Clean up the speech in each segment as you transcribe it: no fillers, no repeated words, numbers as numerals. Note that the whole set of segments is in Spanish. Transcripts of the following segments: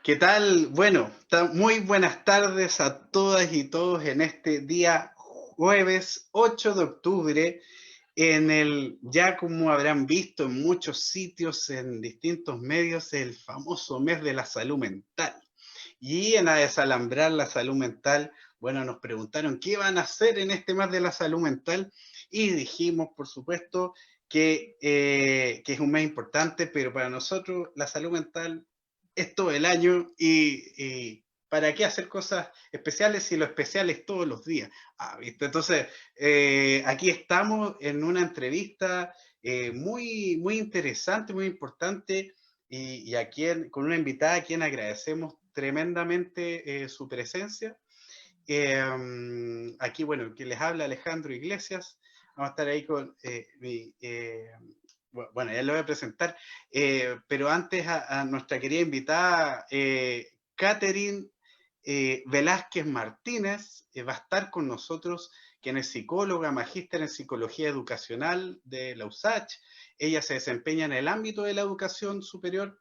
¿Qué tal? Bueno, muy buenas tardes a todas y todos en este día jueves 8 de octubre, ya como habrán visto en muchos sitios, en distintos medios, el famoso mes de la salud mental. Y en a desalambrar la salud mental, bueno, nos preguntaron qué van a hacer en este mes de la salud mental y dijimos, por supuesto, que es un mes importante, pero para nosotros la salud mental es todo el año y ¿para qué hacer cosas especiales si lo especial es todos los días? ¿Viste? Entonces, aquí estamos en una entrevista muy interesante, muy importante y a quien, con una invitada a quien agradecemos tremendamente su presencia. Aquí, bueno, que les habla Alejandro Iglesias. Vamos a estar ahí con bueno, ya lo voy a presentar, pero antes a nuestra querida invitada, Catherine Velázquez Martínez, va a estar con nosotros, quien es psicóloga, magíster en psicología educacional de la USACH. Ella se desempeña en el ámbito de la educación superior,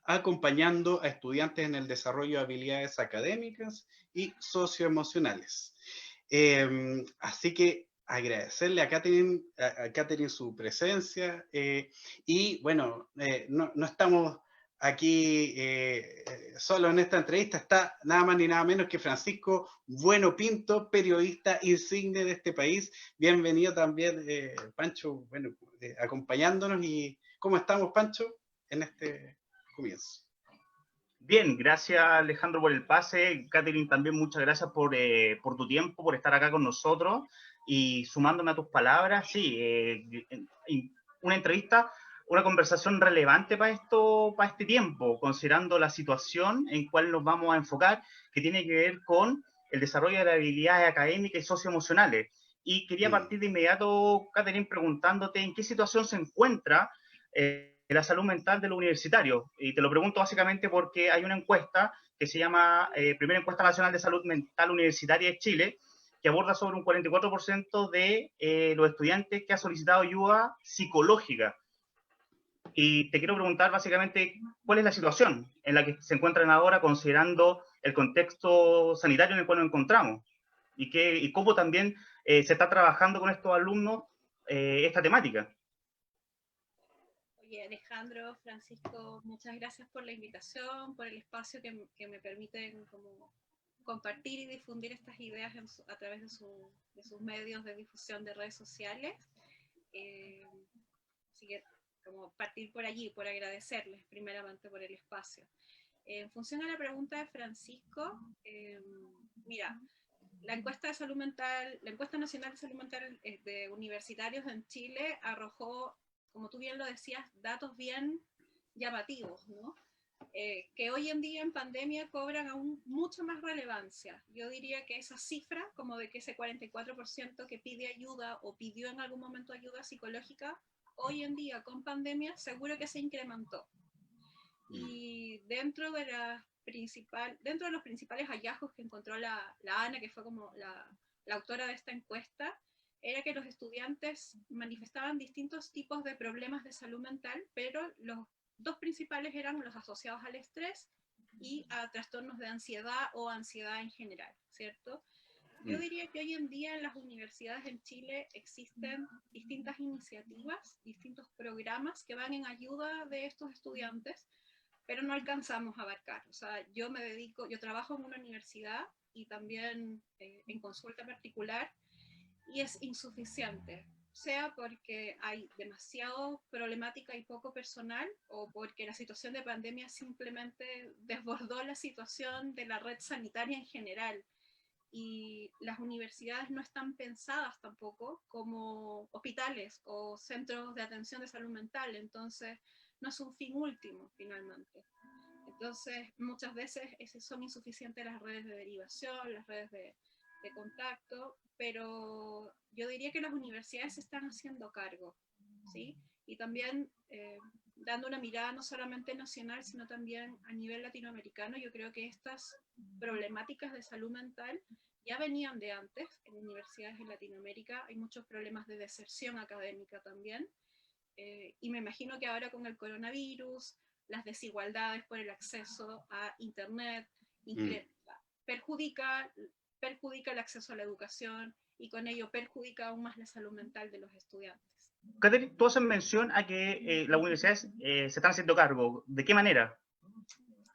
acompañando a estudiantes en el desarrollo de habilidades académicas y socioemocionales. Así que agradecerle a Catherine su presencia y bueno, no estamos aquí solo en esta entrevista, está nada más ni nada menos que Francisco Bueno Pinto, periodista insigne de este país. Bienvenido también, Pancho, bueno, acompañándonos. ¿Y cómo estamos, Pancho, en este comienzo? Bien, gracias Alejandro por el pase. Catherine, también muchas gracias por tu tiempo, por estar acá con nosotros y sumándome a tus palabras. Sí, una entrevista, una conversación relevante para este tiempo, considerando la situación en cual nos vamos a enfocar, que tiene que ver con el desarrollo de las habilidades académicas y socioemocionales. Y quería partir de inmediato, Catherine, preguntándote en qué situación se encuentra de la salud mental de los universitarios. Y te lo pregunto básicamente porque hay una encuesta que se llama Primera Encuesta Nacional de Salud Mental Universitaria de Chile, que aborda sobre un 44% de los estudiantes que ha solicitado ayuda psicológica. Y te quiero preguntar básicamente cuál es la situación en la que se encuentran ahora, considerando el contexto sanitario en el cual nos encontramos y cómo también se está trabajando con estos alumnos esta temática. Oye, Alejandro, Francisco, muchas gracias por la invitación, por el espacio que me permiten como compartir y difundir estas ideas a través de sus medios de difusión de redes sociales. Así que como partir por allí, por agradecerles primeramente por el espacio. En función a la pregunta de Francisco, mira, la encuesta de salud mental, la encuesta nacional de salud mental de universitarios en Chile arrojó, como tú bien lo decías, datos bien llamativos, ¿no? Que hoy en día en pandemia cobran aún mucha más relevancia. Yo diría que esa cifra, como de que ese 44% que pide ayuda o pidió en algún momento ayuda psicológica, hoy en día con pandemia seguro que se incrementó. Y dentro de los principales hallazgos que encontró la ANA, que fue como la autora de esta encuesta, era que los estudiantes manifestaban distintos tipos de problemas de salud mental, pero los dos principales eran los asociados al estrés y a trastornos de ansiedad o ansiedad en general, ¿cierto? Yo diría que hoy en día en las universidades en Chile existen distintas iniciativas, distintos programas que van en ayuda de estos estudiantes, pero no alcanzamos a abarcar. O sea, yo trabajo en una universidad y también en consulta particular, y es insuficiente, sea porque hay demasiado problemática y poco personal, o porque la situación de pandemia simplemente desbordó la situación de la red sanitaria en general. Y las universidades no están pensadas tampoco como hospitales o centros de atención de salud mental, entonces no es un fin último finalmente. Entonces muchas veces son insuficientes las redes de derivación, las redes de contacto, pero yo diría que las universidades se están haciendo cargo, ¿sí? Y también dando una mirada no solamente nacional, sino también a nivel latinoamericano. Yo creo que estas problemáticas de salud mental ya venían de antes en universidades en Latinoamérica. Hay muchos problemas de deserción académica también, y me imagino que ahora con el coronavirus, las desigualdades por el acceso a Internet, perjudica el acceso a la educación y con ello perjudica aún más la salud mental de los estudiantes. Catherine, tú haces mención a que las universidades se están haciendo cargo. ¿De qué manera?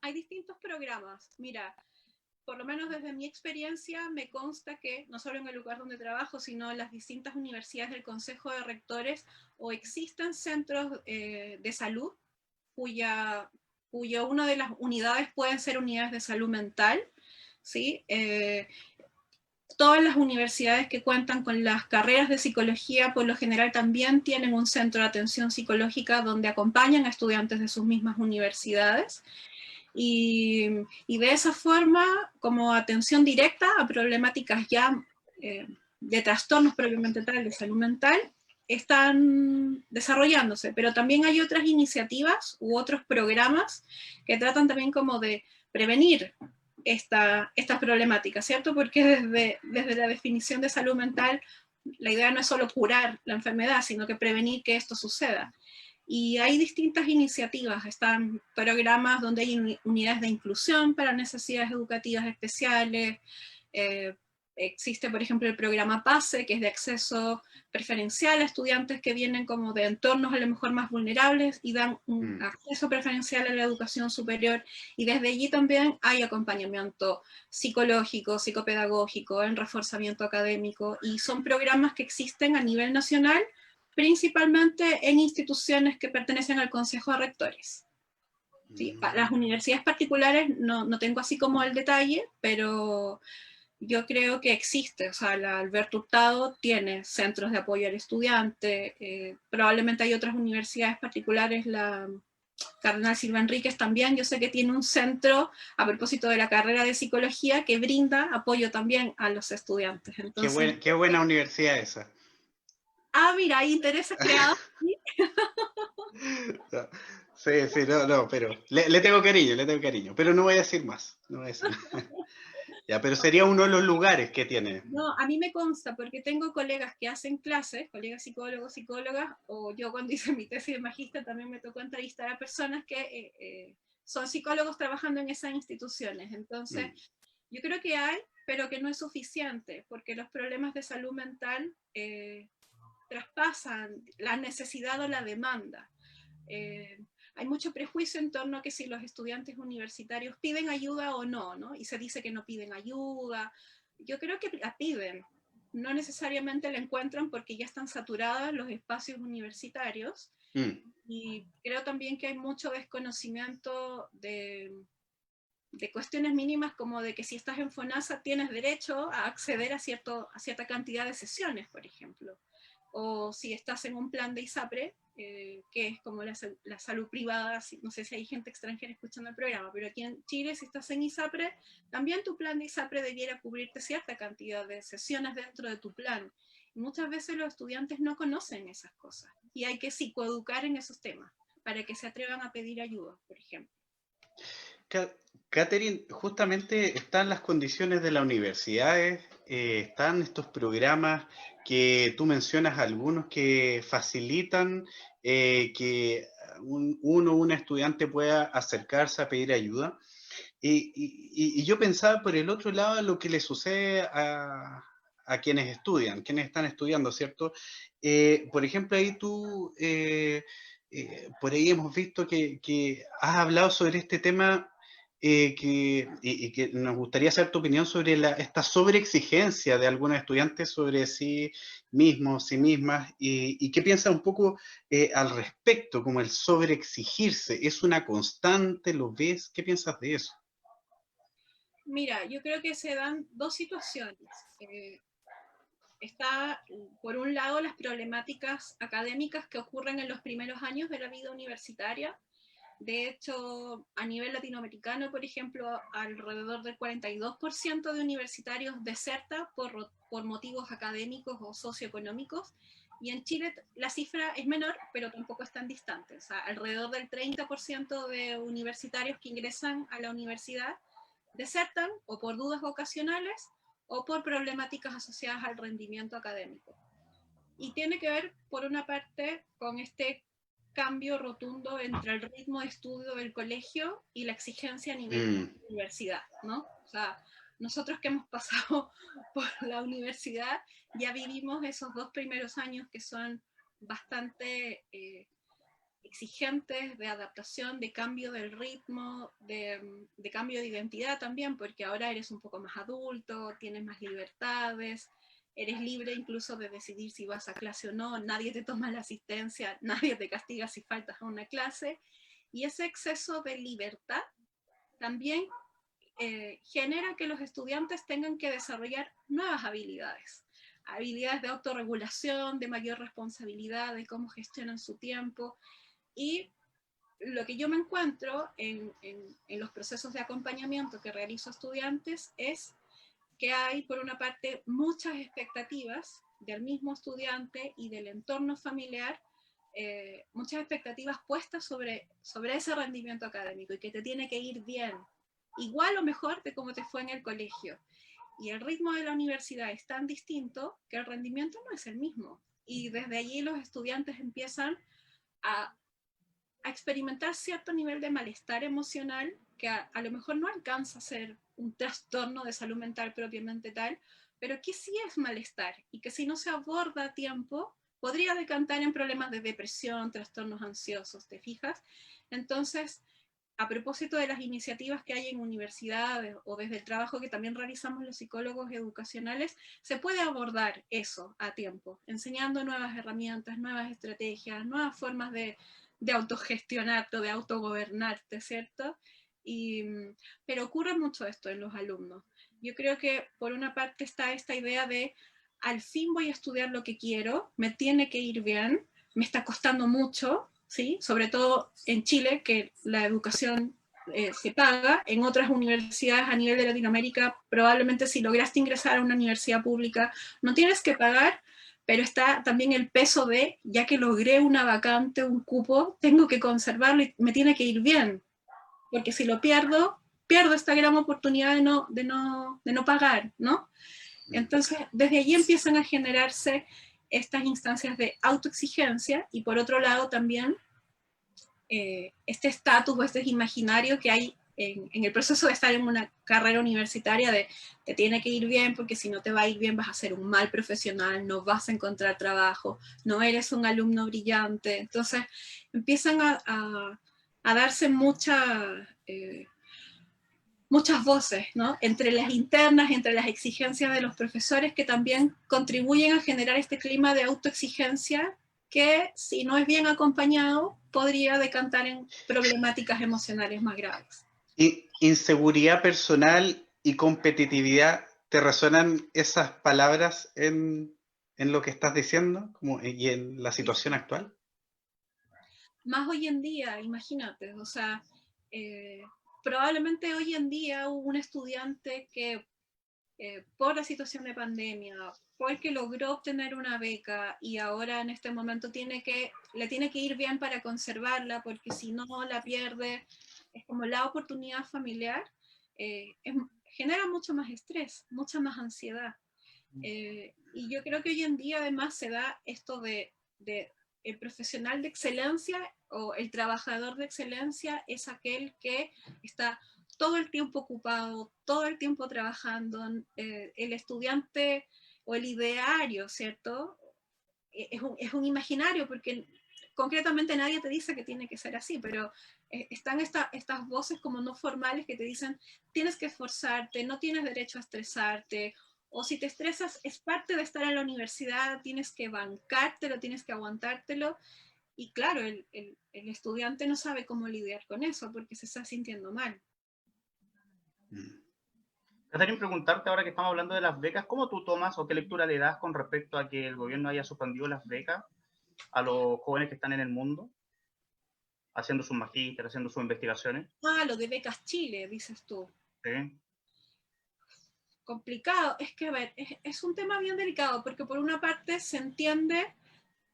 Hay distintos programas. Mira, por lo menos desde mi experiencia, me consta que no solo en el lugar donde trabajo, sino en las distintas universidades del Consejo de Rectores, o existen centros de salud cuya una de las unidades pueden ser unidades de salud mental, ¿sí? Todas las universidades que cuentan con las carreras de psicología, por lo general también tienen un centro de atención psicológica donde acompañan a estudiantes de sus mismas universidades. Y de esa forma, como atención directa a problemáticas ya de trastornos propiamente tal de salud mental, están desarrollándose, pero también hay otras iniciativas u otros programas que tratan también como de prevenir estas problemáticas, ¿cierto? Porque desde la definición de salud mental, la idea no es solo curar la enfermedad, sino que prevenir que esto suceda. Y hay distintas iniciativas, están programas donde hay unidades de inclusión para necesidades educativas especiales, existe por ejemplo el programa PASE, que es de acceso preferencial a estudiantes que vienen como de entornos a lo mejor más vulnerables y dan un acceso preferencial a la educación superior, y desde allí también hay acompañamiento psicológico, psicopedagógico, en reforzamiento académico, y son programas que existen a nivel nacional, principalmente en instituciones que pertenecen al Consejo de Rectores. ¿Sí? Las universidades particulares no tengo así como el detalle, pero yo creo que existe. O sea, la Alberto Hurtado tiene centros de apoyo al estudiante, probablemente hay otras universidades particulares, la Cardenal Silva Enríquez también, yo sé que tiene un centro a propósito de la carrera de psicología que brinda apoyo también a los estudiantes. Entonces, qué buena universidad esa. Mira, hay intereses creados. Sí, no, pero le tengo cariño, pero no voy a decir más. No voy a decir más. Ya, pero sería uno de los lugares que tiene. No, a mí me consta, porque tengo colegas que hacen clases, colegas psicólogos, psicólogas, o yo cuando hice mi tesis de magíster también me tocó entrevistar a personas que son psicólogos trabajando en esas instituciones. Entonces, yo creo que hay, pero que no es suficiente, porque los problemas de salud mental traspasan la necesidad o la demanda. Hay mucho prejuicio en torno a que si los estudiantes universitarios piden ayuda o no, ¿no? Y se dice que no piden ayuda. Yo creo que la piden, no necesariamente la encuentran porque ya están saturados los espacios universitarios, y creo también que hay mucho desconocimiento de cuestiones mínimas, como de que si estás en FONASA tienes derecho a acceder a cierta cantidad de sesiones, por ejemplo, o si estás en un plan de ISAPRE, que es como la salud privada, no sé si hay gente extranjera escuchando el programa, pero aquí en Chile, si estás en ISAPRE, también tu plan de ISAPRE debiera cubrirte cierta cantidad de sesiones dentro de tu plan. Y muchas veces los estudiantes no conocen esas cosas, y hay que psicoeducar en esos temas, para que se atrevan a pedir ayuda, por ejemplo. Catherine, justamente están las condiciones de las universidades, están estos programas que tú mencionas, algunos que facilitan que uno o una estudiante pueda acercarse a pedir ayuda. Y yo pensaba por el otro lado lo que le sucede a quienes estudian, quienes están estudiando, ¿cierto? Por ejemplo, ahí tú, por ahí hemos visto que has hablado sobre este tema que nos gustaría saber tu opinión sobre esta sobreexigencia de algunos estudiantes sobre sí mismos, sí mismas, y qué piensas un poco al respecto, como el sobreexigirse. ¿Es una constante? ¿Lo ves? ¿Qué piensas de eso? Mira, yo creo que se dan dos situaciones. Está, por un lado, las problemáticas académicas que ocurren en los primeros años de la vida universitaria. De hecho, a nivel latinoamericano, por ejemplo, alrededor del 42% de universitarios deserta por motivos académicos o socioeconómicos, y en Chile la cifra es menor, pero tampoco es tan distante. O sea, alrededor del 30% de universitarios que ingresan a la universidad desertan o por dudas vocacionales o por problemáticas asociadas al rendimiento académico. Y tiene que ver, por una parte, con este cambio rotundo entre el ritmo de estudio del colegio y la exigencia a nivel de universidad, ¿no? O sea, nosotros que hemos pasado por la universidad ya vivimos esos 2 primeros años que son bastante exigentes de adaptación, de cambio del ritmo, de cambio de identidad también, porque ahora eres un poco más adulto, tienes más libertades, eres libre incluso de decidir si vas a clase o no, nadie te toma la asistencia, nadie te castiga si faltas a una clase, y ese exceso de libertad también genera que los estudiantes tengan que desarrollar nuevas habilidades, habilidades de autorregulación, de mayor responsabilidad, de cómo gestionan su tiempo, y lo que yo me encuentro en los procesos de acompañamiento que realizo a estudiantes es que hay, por una parte, muchas expectativas del mismo estudiante y del entorno familiar, muchas expectativas puestas sobre ese rendimiento académico y que te tiene que ir bien, igual o mejor de cómo te fue en el colegio. Y el ritmo de la universidad es tan distinto que el rendimiento no es el mismo. Y desde allí los estudiantes empiezan a experimentar cierto nivel de malestar emocional que a lo mejor no alcanza a ser un trastorno de salud mental propiamente tal, pero que sí es malestar y que si no se aborda a tiempo podría decantar en problemas de depresión, trastornos ansiosos, ¿te fijas? Entonces, a propósito de las iniciativas que hay en universidades o desde el trabajo que también realizamos los psicólogos educacionales, se puede abordar eso a tiempo, enseñando nuevas herramientas, nuevas estrategias, nuevas formas de autogestionarte o de autogobernarte, ¿cierto? Pero ocurre mucho esto en los alumnos. Yo creo que por una parte está esta idea de al fin voy a estudiar lo que quiero, me tiene que ir bien, me está costando mucho, ¿sí? Sobre todo en Chile, que la educación se paga. En otras universidades a nivel de Latinoamérica, probablemente si lograste ingresar a una universidad pública, no tienes que pagar, pero está también el peso de, ya que logré una vacante, un cupo, tengo que conservarlo y me tiene que ir bien, porque si lo pierdo, pierdo esta gran oportunidad de no pagar, ¿no? Entonces, desde allí empiezan a generarse estas instancias de autoexigencia y por otro lado también este estatus o este imaginario que hay en el proceso de estar en una carrera universitaria de te tiene que ir bien porque si no te va a ir bien vas a ser un mal profesional, no vas a encontrar trabajo, no eres un alumno brillante. Entonces empiezan a darse muchas voces, ¿no? Entre las internas, entre las exigencias de los profesores que también contribuyen a generar este clima de autoexigencia que si no es bien acompañado podría decantar en problemáticas emocionales más graves. Inseguridad personal y competitividad, ¿te resuenan esas palabras en lo que estás diciendo y en la situación actual? Más hoy en día, imagínate, o sea, probablemente hoy en día un estudiante que por la situación de pandemia, porque logró obtener una beca y ahora en este momento le tiene que ir bien para conservarla, porque si no la pierde, es como la oportunidad familiar, genera mucho más estrés, mucha más ansiedad. Y yo creo que hoy en día además se da esto de el profesional de excelencia o el trabajador de excelencia es aquel que está todo el tiempo ocupado, todo el tiempo trabajando. El estudiante o el ideario, ¿cierto? Es un imaginario porque concretamente nadie te dice que tiene que ser así, pero están estas voces como no formales que te dicen tienes que esforzarte, no tienes derecho a estresarte, o si te estresas es parte de estar en la universidad, tienes que bancártelo, tienes que aguantártelo, y claro, el estudiante no sabe cómo lidiar con eso porque se está sintiendo mal. Catherine, preguntarte ahora que estamos hablando de las becas, ¿cómo tú tomas o qué lectura le das con respecto a que el gobierno haya suspendido las becas a los jóvenes que están en el mundo, haciendo sus magísteres, haciendo sus investigaciones? Ah, lo de becas Chile, dices tú. Sí. Complicado, es que a ver, es un tema bien delicado, porque por una parte se entiende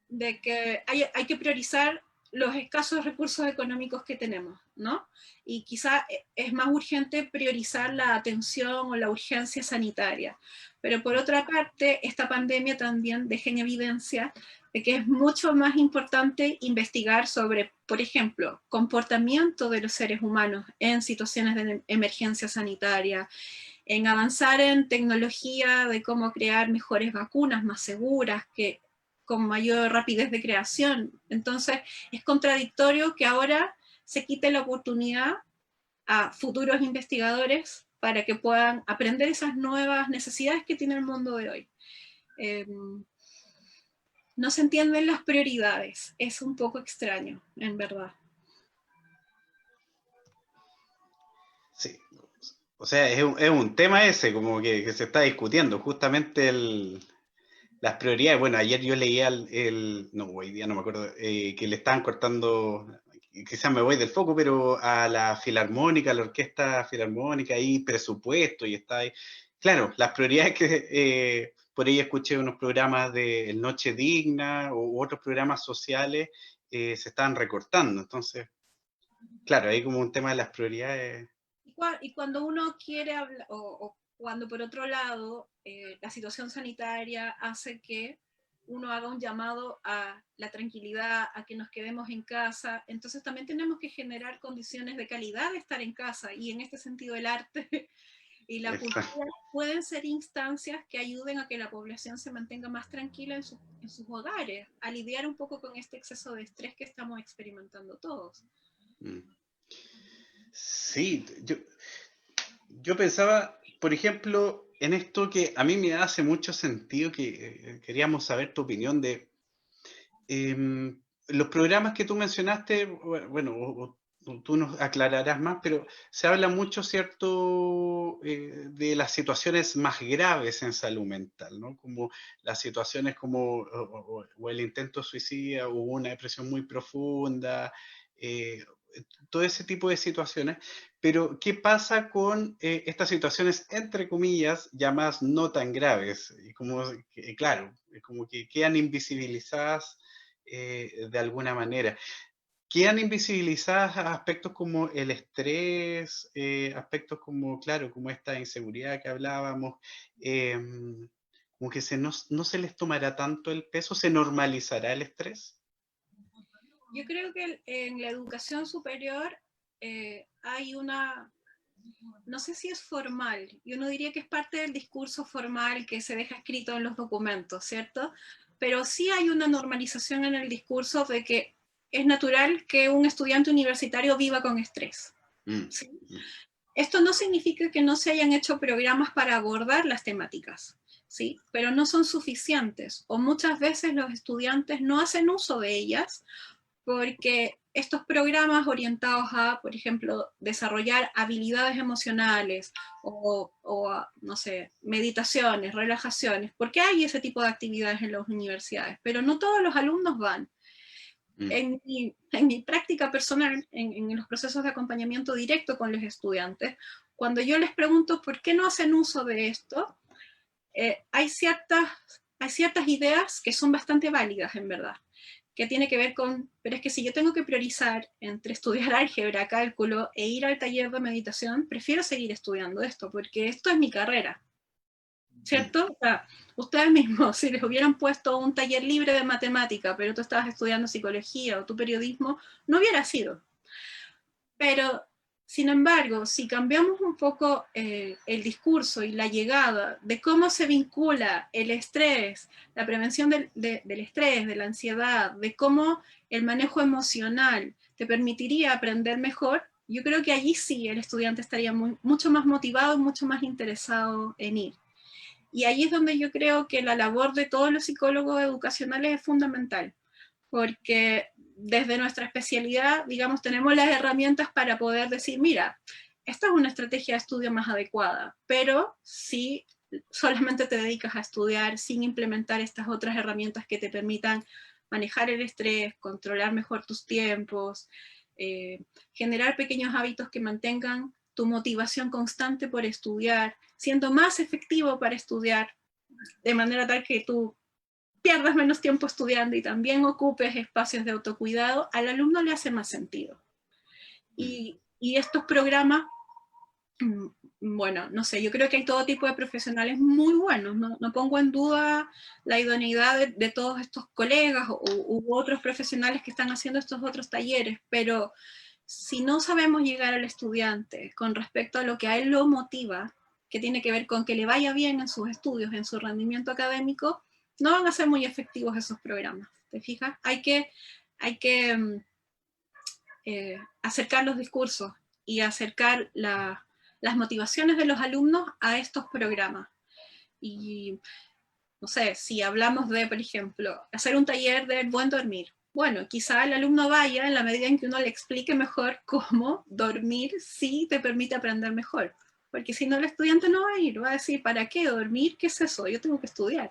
de que hay que priorizar los escasos recursos económicos que tenemos, ¿no? Y quizá es más urgente priorizar la atención o la urgencia sanitaria. Pero por otra parte, esta pandemia también deja en evidencia de que es mucho más importante investigar sobre, por ejemplo, comportamiento de los seres humanos en situaciones de emergencia sanitaria, en avanzar en tecnología de cómo crear mejores vacunas más seguras, que con mayor rapidez de creación. Entonces, es contradictorio que ahora se quite la oportunidad a futuros investigadores para que puedan aprender esas nuevas necesidades que tiene el mundo de hoy. No se entienden las prioridades, es un poco extraño, en verdad. Sí, o sea, es un tema ese, como que se está discutiendo, justamente las prioridades. Bueno, ayer yo leía no, hoy día no me acuerdo, que le estaban cortando, quizás me voy del foco, pero a la filarmónica, a la orquesta filarmónica, hay presupuesto y está ahí. Claro, las prioridades que por ahí escuché unos programas de Noche Digna u otros programas sociales se estaban recortando. Entonces, claro, hay como un tema de las prioridades. Y cuando uno quiere hablar, o cuando por otro lado la situación sanitaria hace que uno haga un llamado a la tranquilidad, a que nos quedemos en casa, entonces también tenemos que generar condiciones de calidad de estar en casa, y en este sentido el arte y la cultura pueden ser instancias que ayuden a que la población se mantenga más tranquila en sus hogares, a lidiar un poco con este exceso de estrés que estamos experimentando todos. Sí, yo pensaba, por ejemplo, en esto que a mí me hace mucho sentido, que queríamos saber tu opinión de los programas que tú mencionaste. Bueno, tú nos aclararás más, pero se habla mucho, ¿cierto?, de las situaciones más graves en salud mental, ¿no? Como las situaciones como o el intento de suicidio, o una depresión muy profunda, todo ese tipo de situaciones. Pero, ¿qué pasa con estas situaciones, entre comillas, llamadas no tan graves? Y como, claro, como que quedan invisibilizadas de alguna manera. Quedan invisibilizadas aspectos como el estrés, aspectos como, claro, como esta inseguridad que hablábamos, como que no se les tomará tanto el peso, se normalizará el estrés. Yo creo que en la educación superior hay una, no sé si es formal, yo no diría que es parte del discurso formal que se deja escrito en los documentos, ¿cierto? Pero sí hay una normalización en el discurso de que es natural que un estudiante universitario viva con estrés. ¿Sí? Esto no significa que no se hayan hecho programas para abordar las temáticas, ¿sí? Pero no son suficientes, o muchas veces los estudiantes no hacen uso de ellas porque estos programas orientados a, por ejemplo, desarrollar habilidades emocionales o no sé, meditaciones, relajaciones, porque hay ese tipo de actividades en las universidades, pero no todos los alumnos van. En mi práctica personal, en los procesos de acompañamiento directo con los estudiantes, cuando yo les pregunto por qué no hacen uso de esto, hay ciertas ideas que son bastante válidas, en verdad, que tiene que ver con, pero es que si yo tengo que priorizar entre estudiar álgebra, cálculo e ir al taller de meditación, prefiero seguir estudiando esto, porque esto es mi carrera, ¿cierto? O sea, ustedes mismos, si les hubieran puesto un taller libre de matemática, pero tú estabas estudiando psicología o tu periodismo, no hubiera sido. Pero, sin embargo, si cambiamos un poco el discurso y la llegada de cómo se vincula el estrés, la prevención del estrés, de la ansiedad, de cómo el manejo emocional te permitiría aprender mejor, yo creo que allí sí el estudiante estaría mucho más motivado y mucho más interesado en ir. Y ahí es donde yo creo que la labor de todos los psicólogos educacionales es fundamental, porque desde nuestra especialidad, digamos, tenemos las herramientas para poder decir, mira, esta es una estrategia de estudio más adecuada, pero si solamente te dedicas a estudiar sin implementar estas otras herramientas que te permitan manejar el estrés, controlar mejor tus tiempos, generar pequeños hábitos que mantengan tu motivación constante por estudiar, siendo más efectivo para estudiar, de manera tal que tú pierdas menos tiempo estudiando y también ocupes espacios de autocuidado, al alumno le hace más sentido. Y estos programas, bueno, no sé, yo creo que hay todo tipo de profesionales muy buenos, no pongo en duda la idoneidad de todos estos colegas u otros profesionales que están haciendo estos otros talleres, pero si no sabemos llegar al estudiante con respecto a lo que a él lo motiva, que tiene que ver con que le vaya bien en sus estudios, en su rendimiento académico, no van a ser muy efectivos esos programas, ¿te fijas? Hay que acercar los discursos y acercar las motivaciones de los alumnos a estos programas. Y no sé, si hablamos de, por ejemplo, hacer un taller del buen dormir, bueno, quizá el alumno vaya en la medida en que uno le explique mejor cómo dormir sí te permite aprender mejor. Porque si no, el estudiante no va a ir, va a decir, ¿para qué dormir? ¿Qué es eso? Yo tengo que estudiar.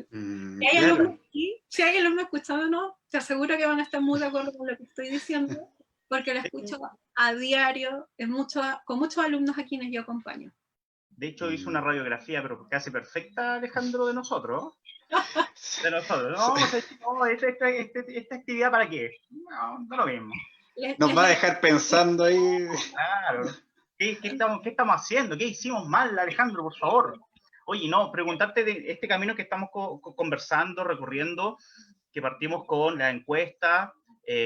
Claro. Si hay alumnos escuchando, no, te aseguro que van a estar muy de acuerdo con lo que estoy diciendo, porque lo escucho a diario con muchos alumnos a quienes yo acompaño. De hecho, hizo una radiografía, pero casi perfecta, Alejandro, de nosotros. De nosotros. No, esta actividad, ¿para qué? No lo mismo. Nos va a dejar pensando ahí. Claro. ¿Qué estamos haciendo? ¿Qué hicimos mal, Alejandro, por favor? Oye, no, preguntarte de este camino que estamos conversando, recorriendo, que partimos con la encuesta,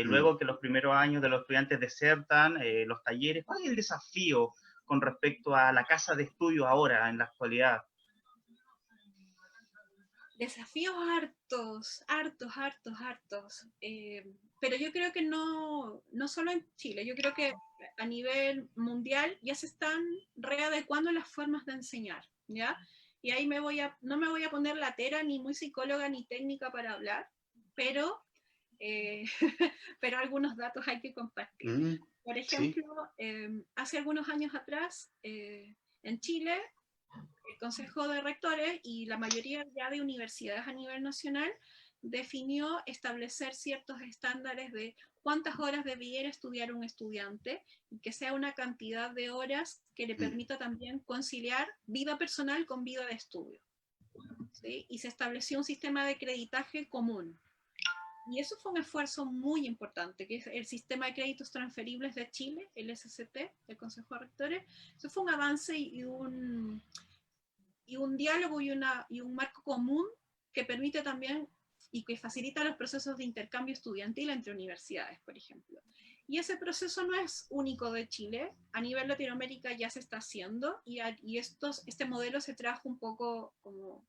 luego que los primeros años de los estudiantes desertan, los talleres. ¿Cuál es el desafío con respecto a la casa de estudio ahora, en la actualidad? Desafíos hartos. Pero yo creo que no solo en Chile, yo creo que a nivel mundial ya se están readecuando las formas de enseñar, ¿ya? Y ahí no me voy a poner latera, ni muy psicóloga, ni técnica para hablar, pero, pero algunos datos hay que compartir. Por ejemplo, sí. Hace algunos años atrás, en Chile, el Consejo de Rectores y la mayoría ya de universidades a nivel nacional definió establecer ciertos estándares de cuántas horas debiera estudiar un estudiante y que sea una cantidad de horas que le permita también conciliar vida personal con vida de estudio. ¿Sí? Y se estableció un sistema de creditaje común. Y eso fue un esfuerzo muy importante, que es el sistema de créditos transferibles de Chile, el SCT, el Consejo de Rectores. Eso fue un avance y un diálogo y un marco común que permite también y que facilita los procesos de intercambio estudiantil entre universidades, por ejemplo. Y ese proceso no es único de Chile, a nivel Latinoamérica ya se está haciendo y este modelo se trajo un poco como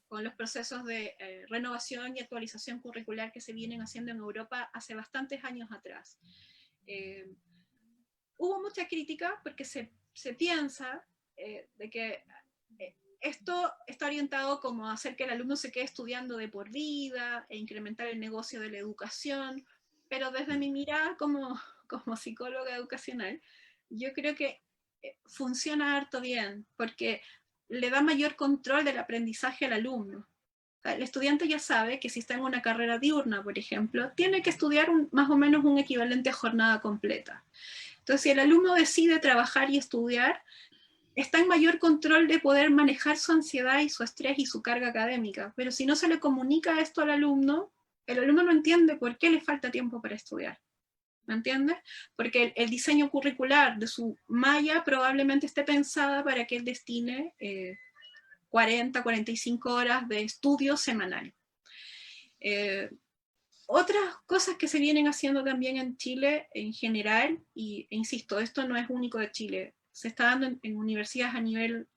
con los procesos de renovación y actualización curricular que se vienen haciendo en Europa hace bastantes años atrás. Hubo mucha crítica porque se piensa de que esto está orientado como a hacer que el alumno se quede estudiando de por vida e incrementar el negocio de la educación, pero desde mi mirada como psicóloga educacional, yo creo que funciona harto bien, porque le da mayor control del aprendizaje al alumno. El estudiante ya sabe que si está en una carrera diurna, por ejemplo, tiene que estudiar más o menos un equivalente a jornada completa. Entonces, si el alumno decide trabajar y estudiar, está en mayor control de poder manejar su ansiedad y su estrés y su carga académica. Pero si no se le comunica esto al alumno, el alumno no entiende por qué le falta tiempo para estudiar. ¿Me entiendes? Porque el diseño curricular de su malla probablemente esté pensada para que él destine 45 horas de estudio semanal. Otras cosas que se vienen haciendo también en Chile en general, e insisto, esto no es único de Chile, se está dando en universidades a nivel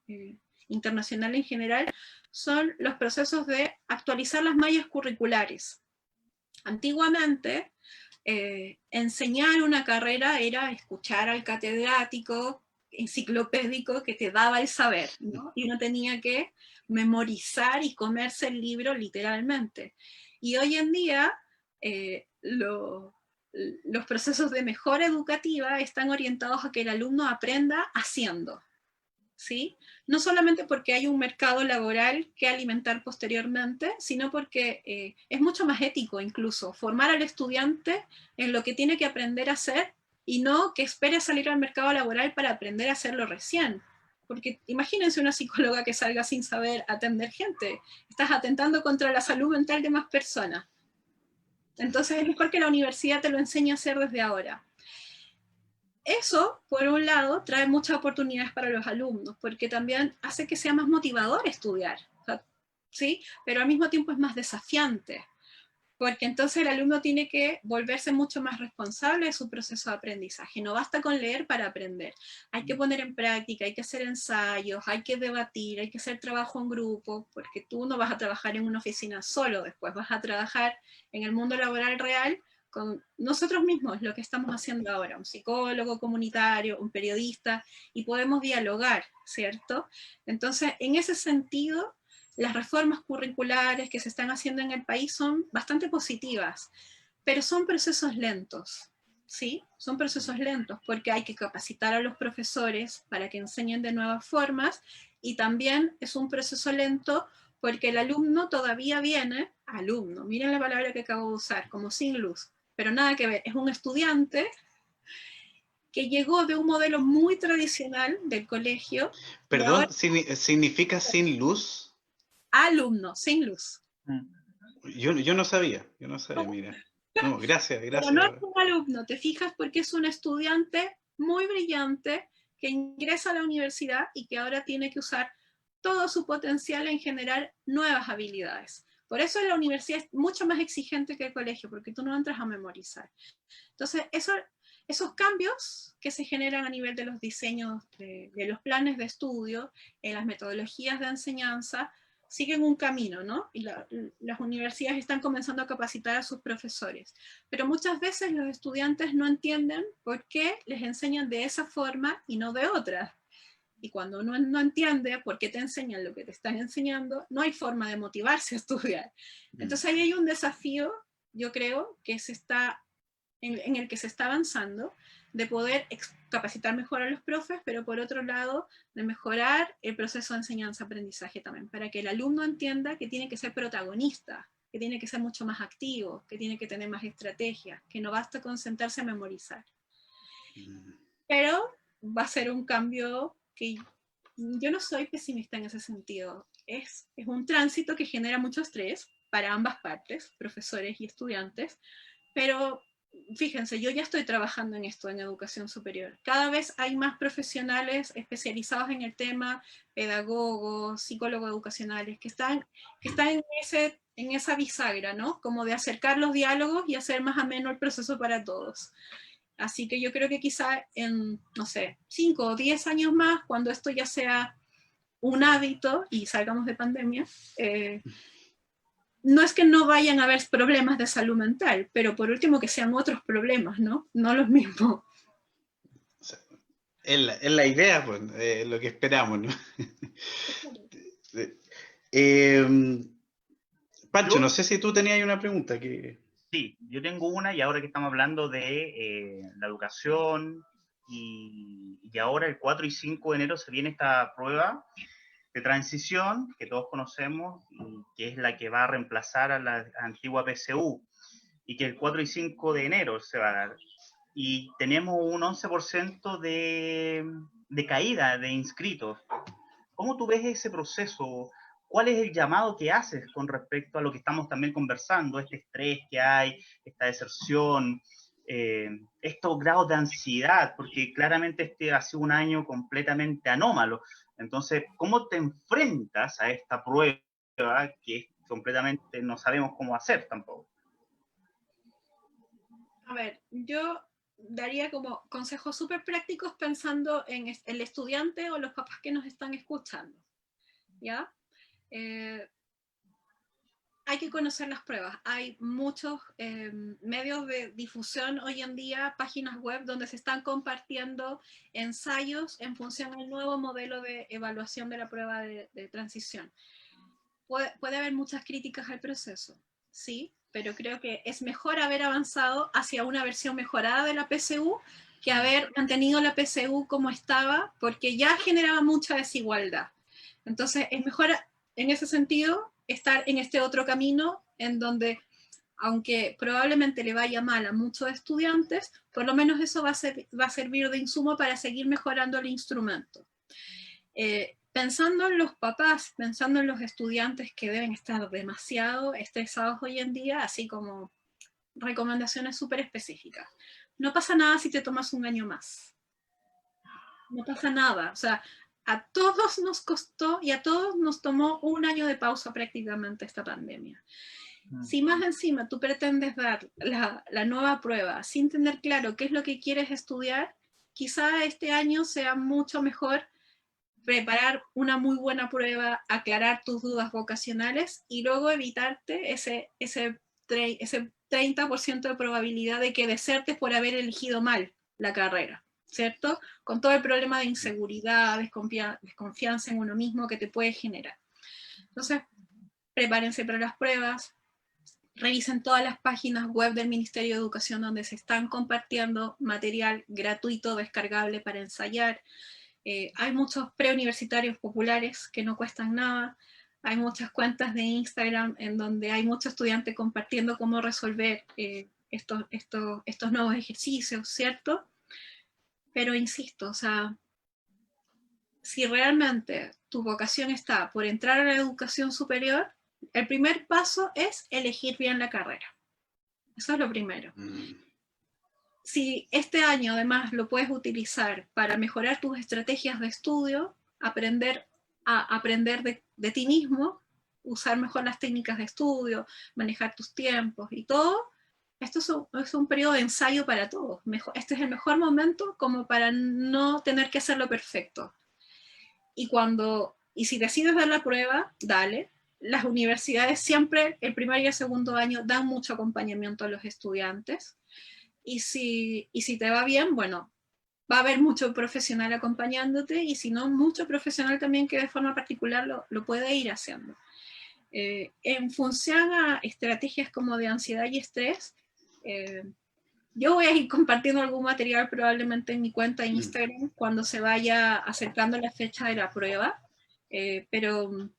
internacional en general, son los procesos de actualizar las mallas curriculares. Antiguamente, enseñar una carrera era escuchar al catedrático enciclopédico que te daba el saber, ¿no? Y uno tenía que memorizar y comerse el libro literalmente. Y hoy en día, los procesos de mejora educativa están orientados a que el alumno aprenda haciendo, ¿sí? No solamente porque hay un mercado laboral que alimentar posteriormente, sino porque es mucho más ético incluso formar al estudiante en lo que tiene que aprender a hacer y no que espere salir al mercado laboral para aprender a hacerlo recién. porque imagínense una psicóloga que salga sin saber atender gente, estás atentando contra la salud mental de más personas. Entonces es mejor que la universidad te lo enseñe a hacer desde ahora. Eso, por un lado, trae muchas oportunidades para los alumnos, porque también hace que sea más motivador estudiar, ¿sí? Pero al mismo tiempo es más desafiante, porque entonces el alumno tiene que volverse mucho más responsable de su proceso de aprendizaje. No basta con leer para aprender, hay que poner en práctica, hay que hacer ensayos, hay que debatir, hay que hacer trabajo en grupo, porque tú no vas a trabajar en una oficina solo, después vas a trabajar en el mundo laboral real con nosotros mismos, lo que estamos haciendo ahora, un psicólogo comunitario, un periodista, y podemos dialogar, ¿cierto? Entonces, en ese sentido, las reformas curriculares que se están haciendo en el país son bastante positivas, pero son procesos lentos, ¿sí? Son procesos lentos porque hay que capacitar a los profesores para que enseñen de nuevas formas, y también es un proceso lento porque el alumno todavía viene, alumno, miren la palabra que acabo de usar, como sin luz, pero nada que ver, es un estudiante que llegó de un modelo muy tradicional del colegio. Perdón, ¿significa sin luz? Alumno, sin luz. Yo no sabía, mira. No, gracias. Pero no es un alumno, te fijas, porque es un estudiante muy brillante que ingresa a la universidad y que ahora tiene que usar todo su potencial en generar nuevas habilidades. Por eso la universidad es mucho más exigente que el colegio, porque tú no entras a memorizar. Entonces, esos cambios que se generan a nivel de los diseños de los planes de estudio, en las metodologías de enseñanza, siguen un camino, ¿no? Y las universidades están comenzando a capacitar a sus profesores. Pero muchas veces los estudiantes no entienden por qué les enseñan de esa forma y no de otra. Y cuando uno no entiende por qué te enseñan lo que te están enseñando, no hay forma de motivarse a estudiar. Entonces ahí hay un desafío, yo creo, que se está en el que se está avanzando, de poder capacitar mejor a los profes, pero por otro lado, de mejorar el proceso de enseñanza-aprendizaje también, para que el alumno entienda que tiene que ser protagonista, que tiene que ser mucho más activo, que tiene que tener más estrategias, que no basta con sentarse a memorizar. Pero va a ser un cambio que yo no soy pesimista en ese sentido. Es un tránsito que genera mucho estrés para ambas partes, profesores y estudiantes, pero fíjense, yo ya estoy trabajando en esto, en educación superior. Cada vez hay más profesionales especializados en el tema, pedagogos, psicólogos educacionales, que están en esa bisagra, ¿no? Como de acercar los diálogos y hacer más ameno el proceso para todos. Así que yo creo que quizá en, no sé, 5 o 10 años más, cuando esto ya sea un hábito y salgamos de pandemia, no es que no vayan a haber problemas de salud mental, pero por último que sean otros problemas, ¿no? No los mismos. Es la idea, pues, lo que esperamos, ¿no? Pancho, no sé si tú tenías una pregunta que... Sí, yo tengo una, y ahora que estamos hablando de la educación, y ahora el 4 y 5 de enero se viene esta prueba de transición que todos conocemos, y que es la que va a reemplazar a la antigua PSU, y que el 4 y 5 de enero se va a dar. Y tenemos un 11% de caída de inscritos. ¿Cómo tú ves ese proceso? ¿Cuál es el llamado que haces con respecto a lo que estamos también conversando, este estrés que hay, esta deserción, estos grados de ansiedad? Porque claramente este ha sido un año completamente anómalo. Entonces, ¿cómo te enfrentas a esta prueba que completamente no sabemos cómo hacer tampoco? A ver, yo daría como consejos súper prácticos pensando en el estudiante o los papás que nos están escuchando, ¿ya? Hay que conocer las pruebas. Hay muchos medios de difusión hoy en día, páginas web donde se están compartiendo ensayos en función al nuevo modelo de evaluación de la prueba de transición. Puede haber muchas críticas al proceso, sí, pero creo que es mejor haber avanzado hacia una versión mejorada de la PSU que haber mantenido la PSU como estaba, porque ya generaba mucha desigualdad. Entonces, es mejor en ese sentido estar en este otro camino en donde, aunque probablemente le vaya mal a muchos estudiantes, por lo menos eso va a servir de insumo para seguir mejorando el instrumento. Pensando en los papás, pensando en los estudiantes que deben estar demasiado estresados hoy en día, así como recomendaciones súper específicas. No pasa nada si te tomas un año más. No pasa nada. O sea, a todos nos costó y a todos nos tomó un año de pausa prácticamente esta pandemia. Si más encima tú pretendes dar la nueva prueba sin tener claro qué es lo que quieres estudiar, quizá este año sea mucho mejor preparar una muy buena prueba, aclarar tus dudas vocacionales y luego evitarte ese 30% de probabilidad de que desertes por haber elegido mal la carrera, ¿cierto? Con todo el problema de inseguridad, desconfianza en uno mismo que te puede generar. Entonces, prepárense para las pruebas, revisen todas las páginas web del Ministerio de Educación donde se están compartiendo material gratuito, descargable para ensayar. Hay muchos preuniversitarios populares que no cuestan nada. Hay muchas cuentas de Instagram en donde hay muchos estudiantes compartiendo cómo resolver estos nuevos ejercicios, ¿cierto? Pero insisto, o sea, si realmente tu vocación está por entrar a la educación superior, el primer paso es elegir bien la carrera. Eso es lo primero. Si este año además lo puedes utilizar para mejorar tus estrategias de estudio, aprender de ti mismo, usar mejor las técnicas de estudio, manejar tus tiempos y todo, esto es un periodo de ensayo para todos. Este es el mejor momento como para no tener que hacerlo perfecto. Y si decides dar la prueba, dale. Las universidades siempre, el primer y el segundo año, dan mucho acompañamiento a los estudiantes. Y si te va bien, bueno, va a haber mucho profesional acompañándote, y si no, mucho profesional también que de forma particular lo puede ir haciendo. En función a estrategias como de ansiedad y estrés, yo voy a ir compartiendo algún material probablemente en mi cuenta de Instagram cuando se vaya acercando la fecha de la prueba, pero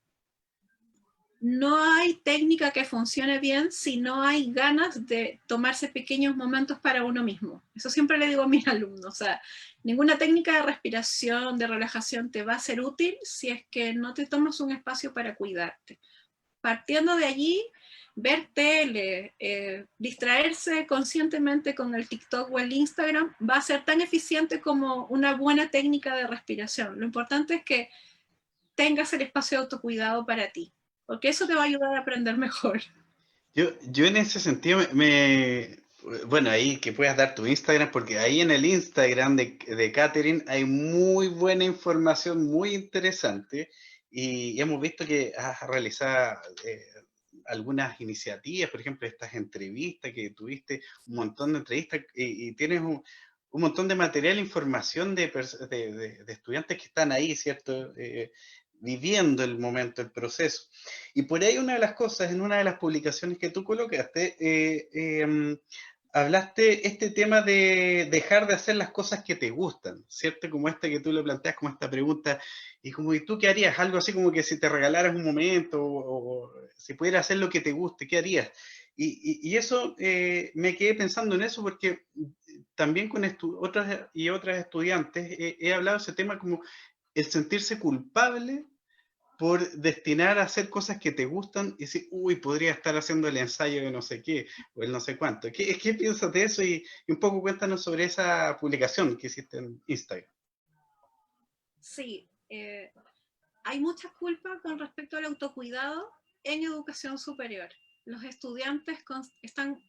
no hay técnica que funcione bien si no hay ganas de tomarse pequeños momentos para uno mismo. Eso siempre le digo a mis alumnos. O sea, ninguna técnica de respiración, de relajación te va a ser útil si es que no te tomas un espacio para cuidarte. Partiendo de allí, ver tele, distraerse conscientemente con el TikTok o el Instagram va a ser tan eficiente como una buena técnica de respiración. Lo importante es que tengas el espacio de autocuidado para ti, porque eso te va a ayudar a aprender mejor. Yo en ese sentido bueno, ahí que puedas dar tu Instagram, porque ahí en el Instagram de Catherine hay muy buena información, muy interesante, y hemos visto que has realizado algunas iniciativas, por ejemplo, estas entrevistas que tuviste, un montón de entrevistas, y tienes un montón de material, información de estudiantes que están ahí, ¿cierto? Viviendo el momento, el proceso. Y por ahí una de las cosas, en una de las publicaciones que tú colocaste, hablaste este tema de dejar de hacer las cosas que te gustan, ¿cierto? Como esta que tú le planteas, como esta pregunta, y como, ¿y tú qué harías? Algo así como que si te regalaras un momento, o si pudieras hacer lo que te guste, ¿qué harías? Y eso, me quedé pensando en eso porque también con otras y otras estudiantes he hablado de ese tema como el sentirse culpable por destinar a hacer cosas que te gustan y decir, uy, podría estar haciendo el ensayo de no sé qué, o el no sé cuánto. ¿Qué piensas de eso? Y un poco cuéntanos sobre esa publicación que hiciste en Instagram. Sí, hay mucha culpa con respecto al autocuidado en educación superior. Los estudiantes están,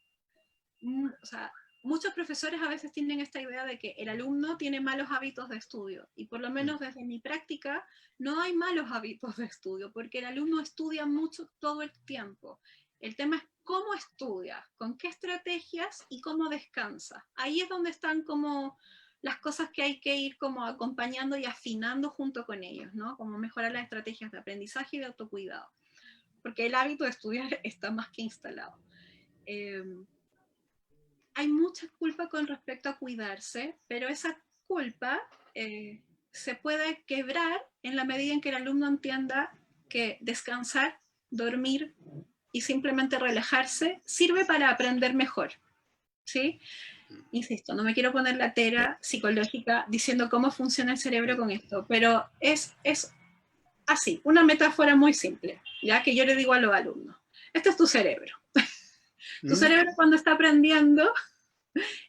o sea, muchos profesores a veces tienen esta idea de que el alumno tiene malos hábitos de estudio, y por lo menos desde mi práctica no hay malos hábitos de estudio, porque el alumno estudia mucho todo el tiempo. El tema es cómo estudia, con qué estrategias y cómo descansa. Ahí es donde están como las cosas que hay que ir como acompañando y afinando junto con ellos, ¿no? Como mejorar las estrategias de aprendizaje y de autocuidado, porque el hábito de estudiar está más que instalado. Hay mucha culpa con respecto a cuidarse, pero esa culpa se puede quebrar en la medida en que el alumno entienda que descansar, dormir y simplemente relajarse sirve para aprender mejor, ¿sí? Insisto, no me quiero poner la tela psicológica diciendo cómo funciona el cerebro con esto, pero es así, una metáfora muy simple, ya que yo le digo a los alumnos. Este es tu cerebro. Tu cerebro cuando está aprendiendo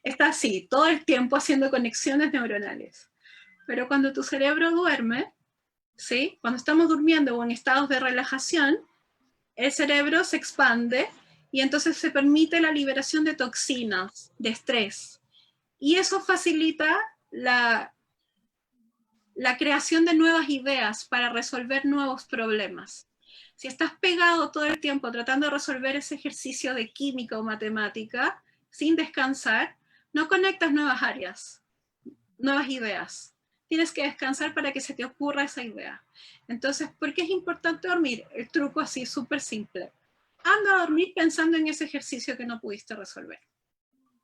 está así, todo el tiempo haciendo conexiones neuronales. Pero cuando tu cerebro duerme, ¿sí? Cuando estamos durmiendo o en estados de relajación, el cerebro se expande y entonces se permite la liberación de toxinas, de estrés. Y eso facilita la creación de nuevas ideas para resolver nuevos problemas. Si estás pegado todo el tiempo tratando de resolver ese ejercicio de química o matemática sin descansar, no conectas nuevas áreas, nuevas ideas. Tienes que descansar para que se te ocurra esa idea. Entonces, ¿por qué es importante dormir? El truco así, súper simple. Anda a dormir pensando en ese ejercicio que no pudiste resolver.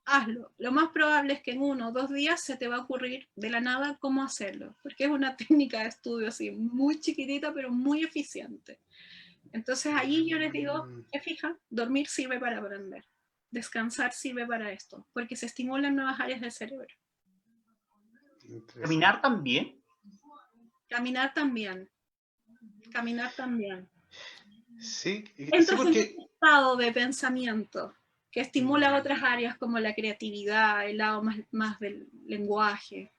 Hazlo. Lo más probable es que en 1 o 2 días se te va a ocurrir de la nada cómo hacerlo, porque es una técnica de estudio así, muy chiquitita, pero muy eficiente. Entonces allí yo les digo, ¿qué fija? Dormir sirve para aprender. Descansar sirve para esto, porque se estimulan nuevas áreas del cerebro. ¿Caminar también? Caminar también. Caminar también. Sí, sí, Entras en porque... un estado de pensamiento que estimula otras áreas como la creatividad, el lado más del lenguaje.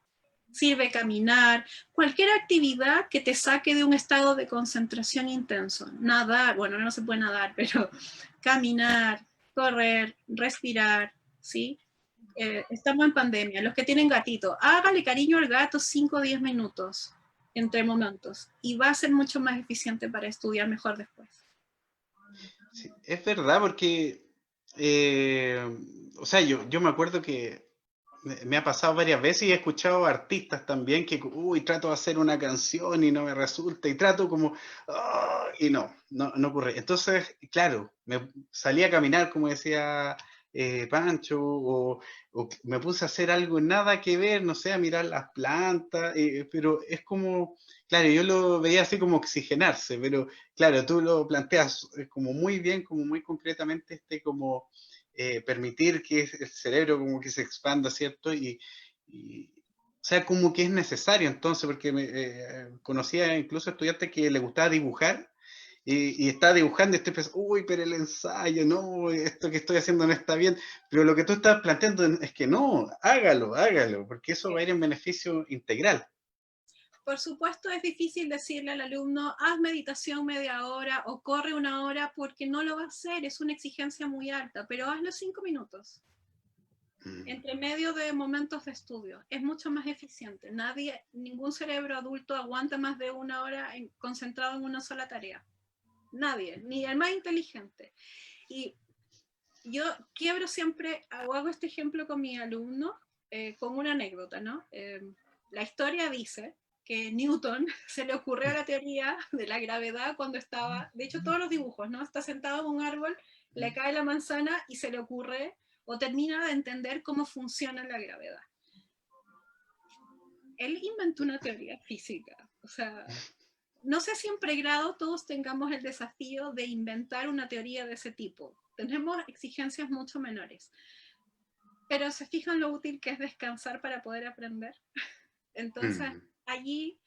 Sirve caminar, cualquier actividad que te saque de un estado de concentración intenso. Nadar, bueno, no se puede nadar, pero caminar, correr, respirar, ¿sí? Estamos en pandemia. Los que tienen gatito, hágale cariño al gato 5 o 10 minutos entre momentos y va a ser mucho más eficiente para estudiar mejor después. Sí, es verdad, porque, o sea, yo me acuerdo que me ha pasado varias veces y he escuchado artistas también que, uy, trato de hacer una canción y no me resulta, y trato como, "Ah", y no ocurre. Entonces, claro, me salí a caminar, como decía Pancho, o me puse a hacer algo nada que ver, no sé, a mirar las plantas, pero es como, claro, yo lo veía así como oxigenarse, pero claro, tú lo planteas como muy bien, como muy concretamente, como permitir que el cerebro como que se expanda, ¿cierto? O sea, como que es necesario entonces, porque conocía incluso estudiantes que le gustaba dibujar y estaba dibujando y estoy pensando, uy, pero el ensayo, no, esto que estoy haciendo no está bien, pero lo que tú estás planteando es que no, hágalo, porque eso va a ir en beneficio integral. Por supuesto, es difícil decirle al alumno, haz meditación media hora o corre 1 hora, porque no lo va a hacer, es una exigencia muy alta, pero hazlo 5 minutos. Entre medio de momentos de estudio, es mucho más eficiente. Ningún cerebro adulto aguanta más de 1 hora concentrado en una sola tarea. Nadie, ni el más inteligente. Y yo quiebro siempre, hago este ejemplo con mi alumno, con una anécdota, ¿no? La historia dice que Newton se le ocurrió la teoría de la gravedad cuando estaba, de hecho todos los dibujos, ¿no? Está sentado en un árbol, le cae la manzana y se le ocurre o termina de entender cómo funciona la gravedad. Él inventó una teoría física, o sea, no sé si en pregrado todos tengamos el desafío de inventar una teoría de ese tipo. Tenemos exigencias mucho menores. Pero se fijan lo útil que es descansar para poder aprender. Entonces, allí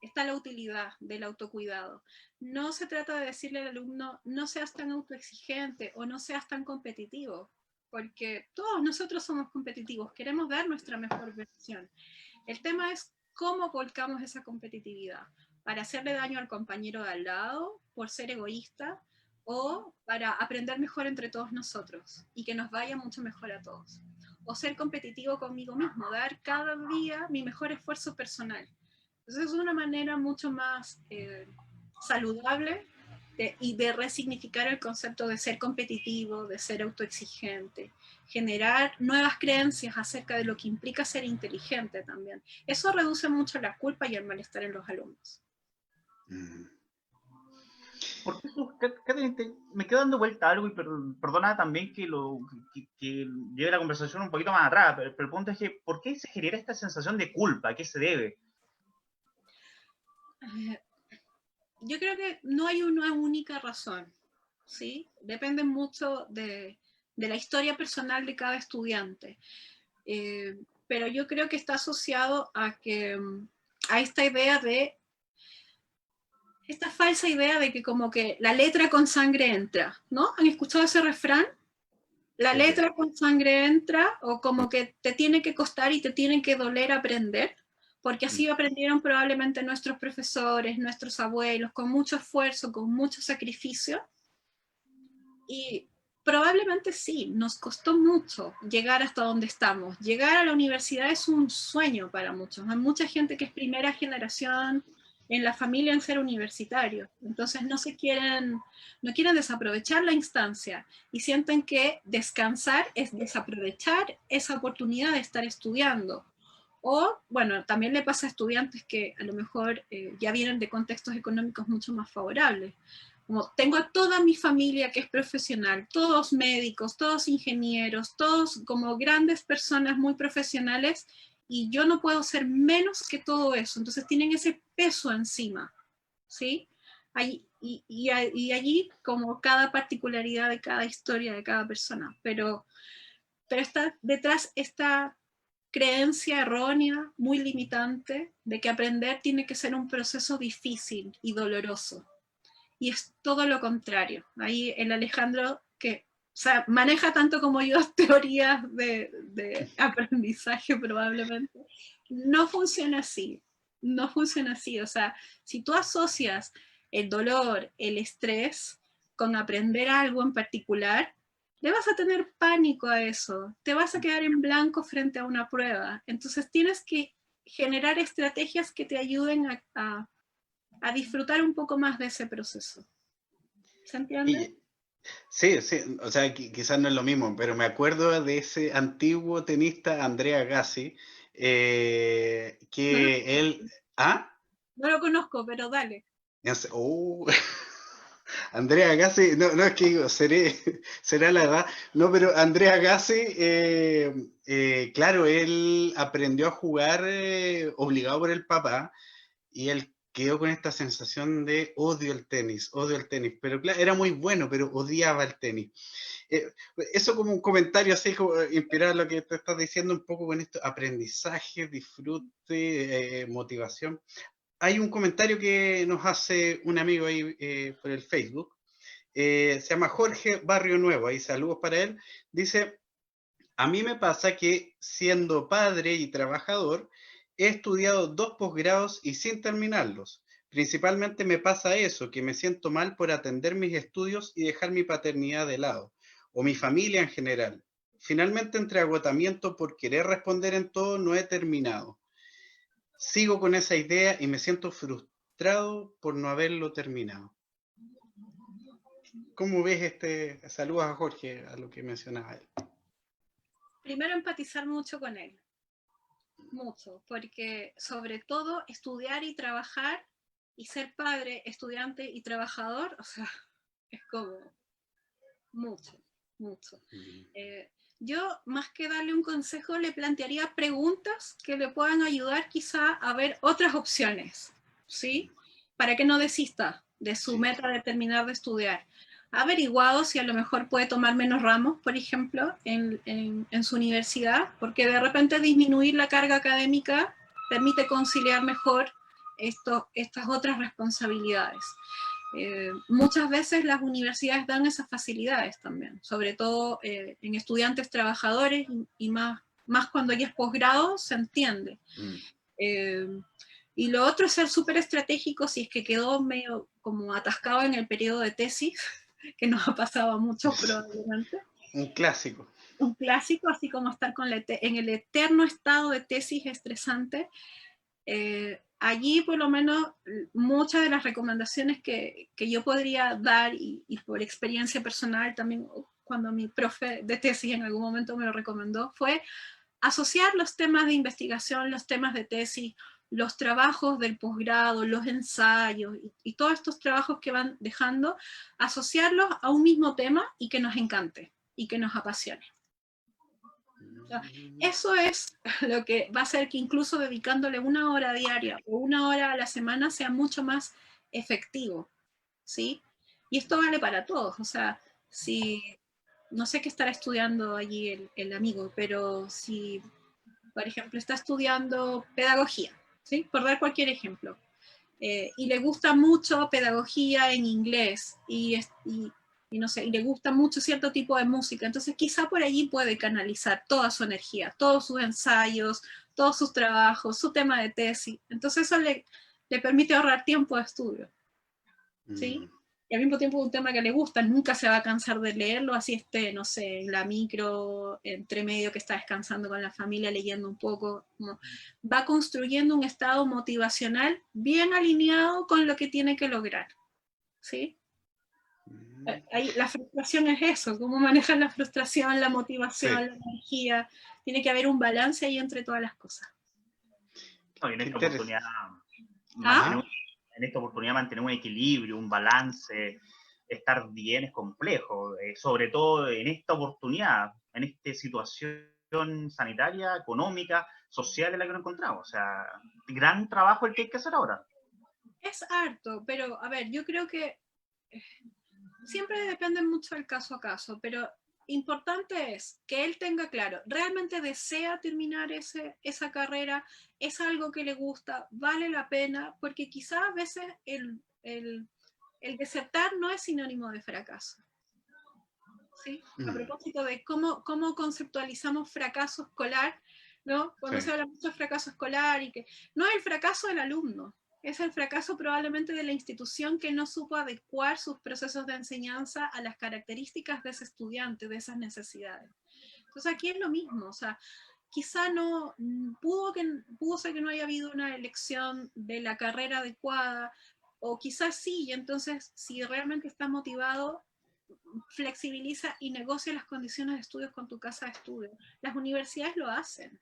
está la utilidad del autocuidado. No se trata de decirle al alumno, no seas tan autoexigente o no seas tan competitivo, porque todos nosotros somos competitivos, queremos dar nuestra mejor versión. El tema es cómo volcamos esa competitividad, para hacerle daño al compañero de al lado, por ser egoísta, o para aprender mejor entre todos nosotros y que nos vaya mucho mejor a todos. O ser competitivo conmigo mismo, dar cada día mi mejor esfuerzo personal. Entonces es una manera mucho más saludable y de resignificar el concepto de ser competitivo, de ser autoexigente, generar nuevas creencias acerca de lo que implica ser inteligente también. Eso reduce mucho la culpa y el malestar en los alumnos. Porque eso, Catherine, me quedo dando vuelta a algo y perdona también que lleve la conversación un poquito más atrás, pero el punto es que, ¿por qué se genera esta sensación de culpa? ¿A qué se debe? Yo creo que no hay una única razón, ¿sí? Depende mucho de de la historia personal de cada estudiante. Pero yo creo que está asociado a esta idea esta falsa idea de que como que la letra con sangre entra, ¿no? ¿Han escuchado ese refrán? La letra con sangre entra, o como que te tiene que costar y te tiene que doler aprender, porque así aprendieron probablemente nuestros profesores, nuestros abuelos, con mucho esfuerzo, con mucho sacrificio. Y probablemente sí, nos costó mucho llegar hasta donde estamos. Llegar a la universidad es un sueño para muchos. Hay mucha gente que es primera generación en la familia en ser universitario. Entonces no quieren desaprovechar la instancia y sienten que descansar es desaprovechar esa oportunidad de estar estudiando. O, bueno, también le pasa a estudiantes que a lo mejor ya vienen de contextos económicos mucho más favorables. Como tengo a toda mi familia que es profesional, todos médicos, todos ingenieros, todos como grandes personas muy profesionales, y yo no puedo ser menos que todo eso. Entonces tienen ese peso encima, ¿sí? Y allí como cada particularidad de cada historia de cada persona. Pero está detrás esta creencia errónea, muy limitante, de que aprender tiene que ser un proceso difícil y doloroso. Y es todo lo contrario. Ahí el Alejandro, que maneja tanto como yo teorías de aprendizaje probablemente, no funciona así. No funciona así. O sea, si tú asocias el dolor, el estrés con aprender algo en particular, le vas a tener pánico a eso. Te vas a quedar en blanco frente a una prueba. Entonces tienes que generar estrategias que te ayuden a disfrutar un poco más de ese proceso. ¿Se entiende? Sí, sí, o sea, quizás no es lo mismo, pero me acuerdo de ese antiguo tenista Andrea Agassi, que él... ¿Ah? No lo conozco, pero dale. Oh. Andrea Agassi, no, no es que digo, será la edad, no, pero Andrea Agassi, claro, él aprendió a jugar obligado por el papá, y él quedó con esta sensación de odio el tenis, pero claro, era muy bueno, pero odiaba el tenis. Eso como un comentario así, como inspirar lo que te estás diciendo un poco con esto, aprendizaje, disfrute, motivación. Hay un comentario que nos hace un amigo ahí por el Facebook, se llama Jorge Barrio Nuevo, ahí saludos para él, dice, a mí me pasa que siendo padre y trabajador, he estudiado 2 posgrados y sin terminarlos. Principalmente me pasa eso, que me siento mal por atender mis estudios y dejar mi paternidad de lado, o mi familia en general. Finalmente, entre agotamiento por querer responder en todo, no he terminado. Sigo con esa idea y me siento frustrado por no haberlo terminado. ¿Cómo ves este? Saludos a Jorge, a lo que mencionaba él. Primero empatizar mucho con él, mucho, porque sobre todo estudiar y trabajar y ser padre, estudiante y trabajador, o sea, es como mucho, mucho. Yo, más que darle un consejo, le plantearía preguntas que le puedan ayudar quizá a ver otras opciones, ¿sí? Para que no desista de su meta de terminar de estudiar. Ha averiguado si a lo mejor puede tomar menos ramos, por ejemplo, en su universidad, porque de repente disminuir la carga académica permite conciliar mejor estas otras responsabilidades. Muchas veces las universidades dan esas facilidades también, sobre todo en estudiantes trabajadores y más cuando ya es posgrado, se entiende. Y lo otro es ser súper estratégico si es que quedó medio como atascado en el periodo de tesis, que nos ha pasado a muchos probablemente. Un clásico. Un clásico, así como estar en el eterno estado de tesis estresante. Allí por lo menos muchas de las recomendaciones que yo podría dar y por experiencia personal también cuando mi profe de tesis en algún momento me lo recomendó fue asociar los temas de investigación, los temas de tesis, los trabajos del posgrado, los ensayos y todos estos trabajos que van dejando, asociarlos a un mismo tema y que nos encante y que nos apasione. Eso es lo que va a hacer que incluso dedicándole 1 hora diaria o 1 hora a la semana sea mucho más efectivo, ¿sí? Y esto vale para todos, o sea, si no sé qué estará estudiando allí el amigo, pero si, por ejemplo, está estudiando pedagogía, ¿sí? Por dar cualquier ejemplo, y le gusta mucho pedagogía en inglés, y no sé, y le gusta mucho cierto tipo de música, entonces quizá por allí puede canalizar toda su energía, todos sus ensayos, todos sus trabajos, su tema de tesis, entonces eso le permite ahorrar tiempo de estudio, ¿sí? Mm. Y al mismo tiempo un tema que le gusta, nunca se va a cansar de leerlo, así esté, no sé, en la micro, entre medio que está descansando con la familia, leyendo un poco, ¿no? Va construyendo un estado motivacional bien alineado con lo que tiene que lograr, ¿sí? Ahí, la frustración es eso, cómo manejar la frustración, la motivación, Sí, la energía, tiene que haber un balance ahí entre todas las cosas. No, y en qué esta interesante. oportunidad ¿Ah? mantener, en esta oportunidad mantener un equilibrio, un balance, estar bien es complejo, sobre todo en esta oportunidad, en esta situación sanitaria, económica, social en la que nos encontramos. O sea, gran trabajo el que hay que hacer ahora. Es harto, pero a ver, yo creo que siempre depende mucho del caso a caso, pero importante es que él tenga claro, realmente desea terminar esa carrera, es algo que le gusta, vale la pena, porque quizás a veces el desertar no es sinónimo de fracaso. ¿Sí? A Mm. propósito de cómo conceptualizamos fracaso escolar, ¿no? Sí. Cuando se habla mucho de fracaso escolar y que no es el fracaso del alumno, es el fracaso probablemente de la institución que no supo adecuar sus procesos de enseñanza a las características de ese estudiante, de esas necesidades. Entonces aquí es lo mismo, o sea, quizá no, pudo ser que no haya habido una elección de la carrera adecuada, o quizás sí, y entonces si realmente estás motivado, flexibiliza y negocia las condiciones de estudios con tu casa de estudio. Las universidades lo hacen.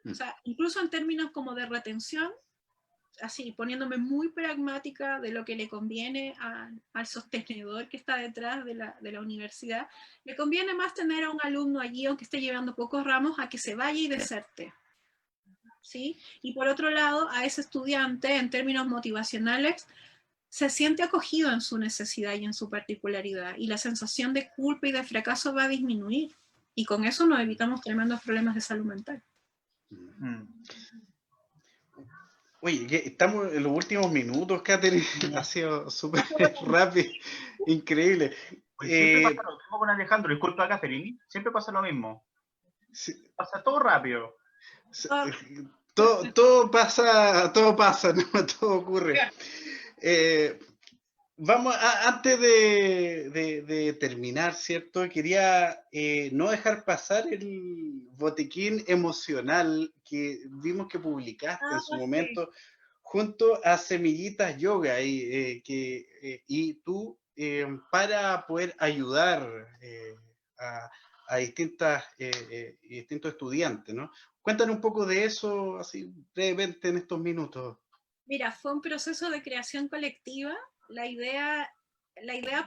O sea, incluso en términos como de retención, así poniéndome muy pragmática de lo que le conviene al sostenedor que está detrás de la universidad, le conviene más tener a un alumno allí, aunque esté llevando pocos ramos, a que se vaya y deserte. ¿Sí? Y por otro lado, a ese estudiante, en términos motivacionales, se siente acogido en su necesidad y en su particularidad, y la sensación de culpa y de fracaso va a disminuir. Y con eso nos evitamos tremendos problemas de salud mental. Mm. Oye, estamos en los últimos minutos, Catherine. Ha sido súper rápido, increíble. Pues siempre pasa lo mismo con Alejandro, disculpa, Catherine, siempre pasa lo mismo. Sí, Pasa todo rápido. sí, todo pasa, ¿no? Todo ocurre. Eh, antes de terminar, ¿cierto? Quería no dejar pasar el botiquín emocional que vimos que publicaste en su Sí. momento junto a Semillitas Yoga y tú para poder ayudar a distintos estudiantes, ¿no? Cuéntanos un poco de eso, así brevemente en estos minutos. Mira, fue un proceso de creación colectiva. La idea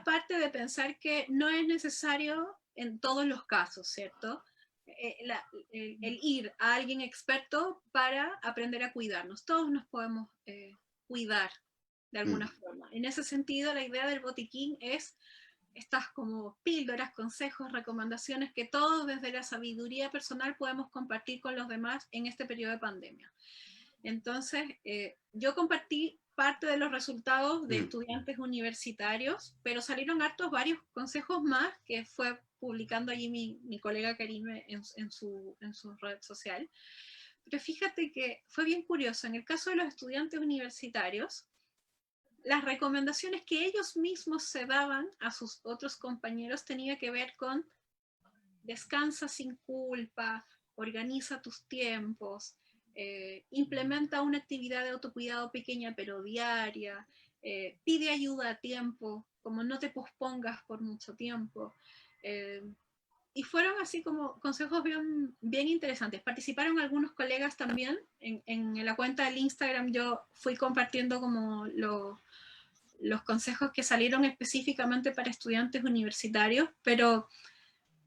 parte de pensar que no es necesario en todos los casos, ¿cierto? El ir a alguien experto para aprender a cuidarnos. Todos nos podemos cuidar de alguna forma. En ese sentido, la idea del botiquín es estas como píldoras, consejos, recomendaciones que todos desde la sabiduría personal podemos compartir con los demás en este periodo de pandemia. Entonces, yo compartí parte de los resultados de estudiantes universitarios, pero salieron varios consejos más que fue publicando allí mi colega Karime en su red social. Pero fíjate que fue bien curioso. En el caso de los estudiantes universitarios, las recomendaciones que ellos mismos se daban a sus otros compañeros tenía que ver con descansa sin culpa, organiza tus tiempos, implementa una actividad de autocuidado pequeña pero diaria, pide ayuda a tiempo, como no te pospongas por mucho tiempo. Y fueron así como consejos bien interesantes. Participaron algunos colegas también. En la cuenta del Instagram yo fui compartiendo como los consejos que salieron específicamente para estudiantes universitarios, pero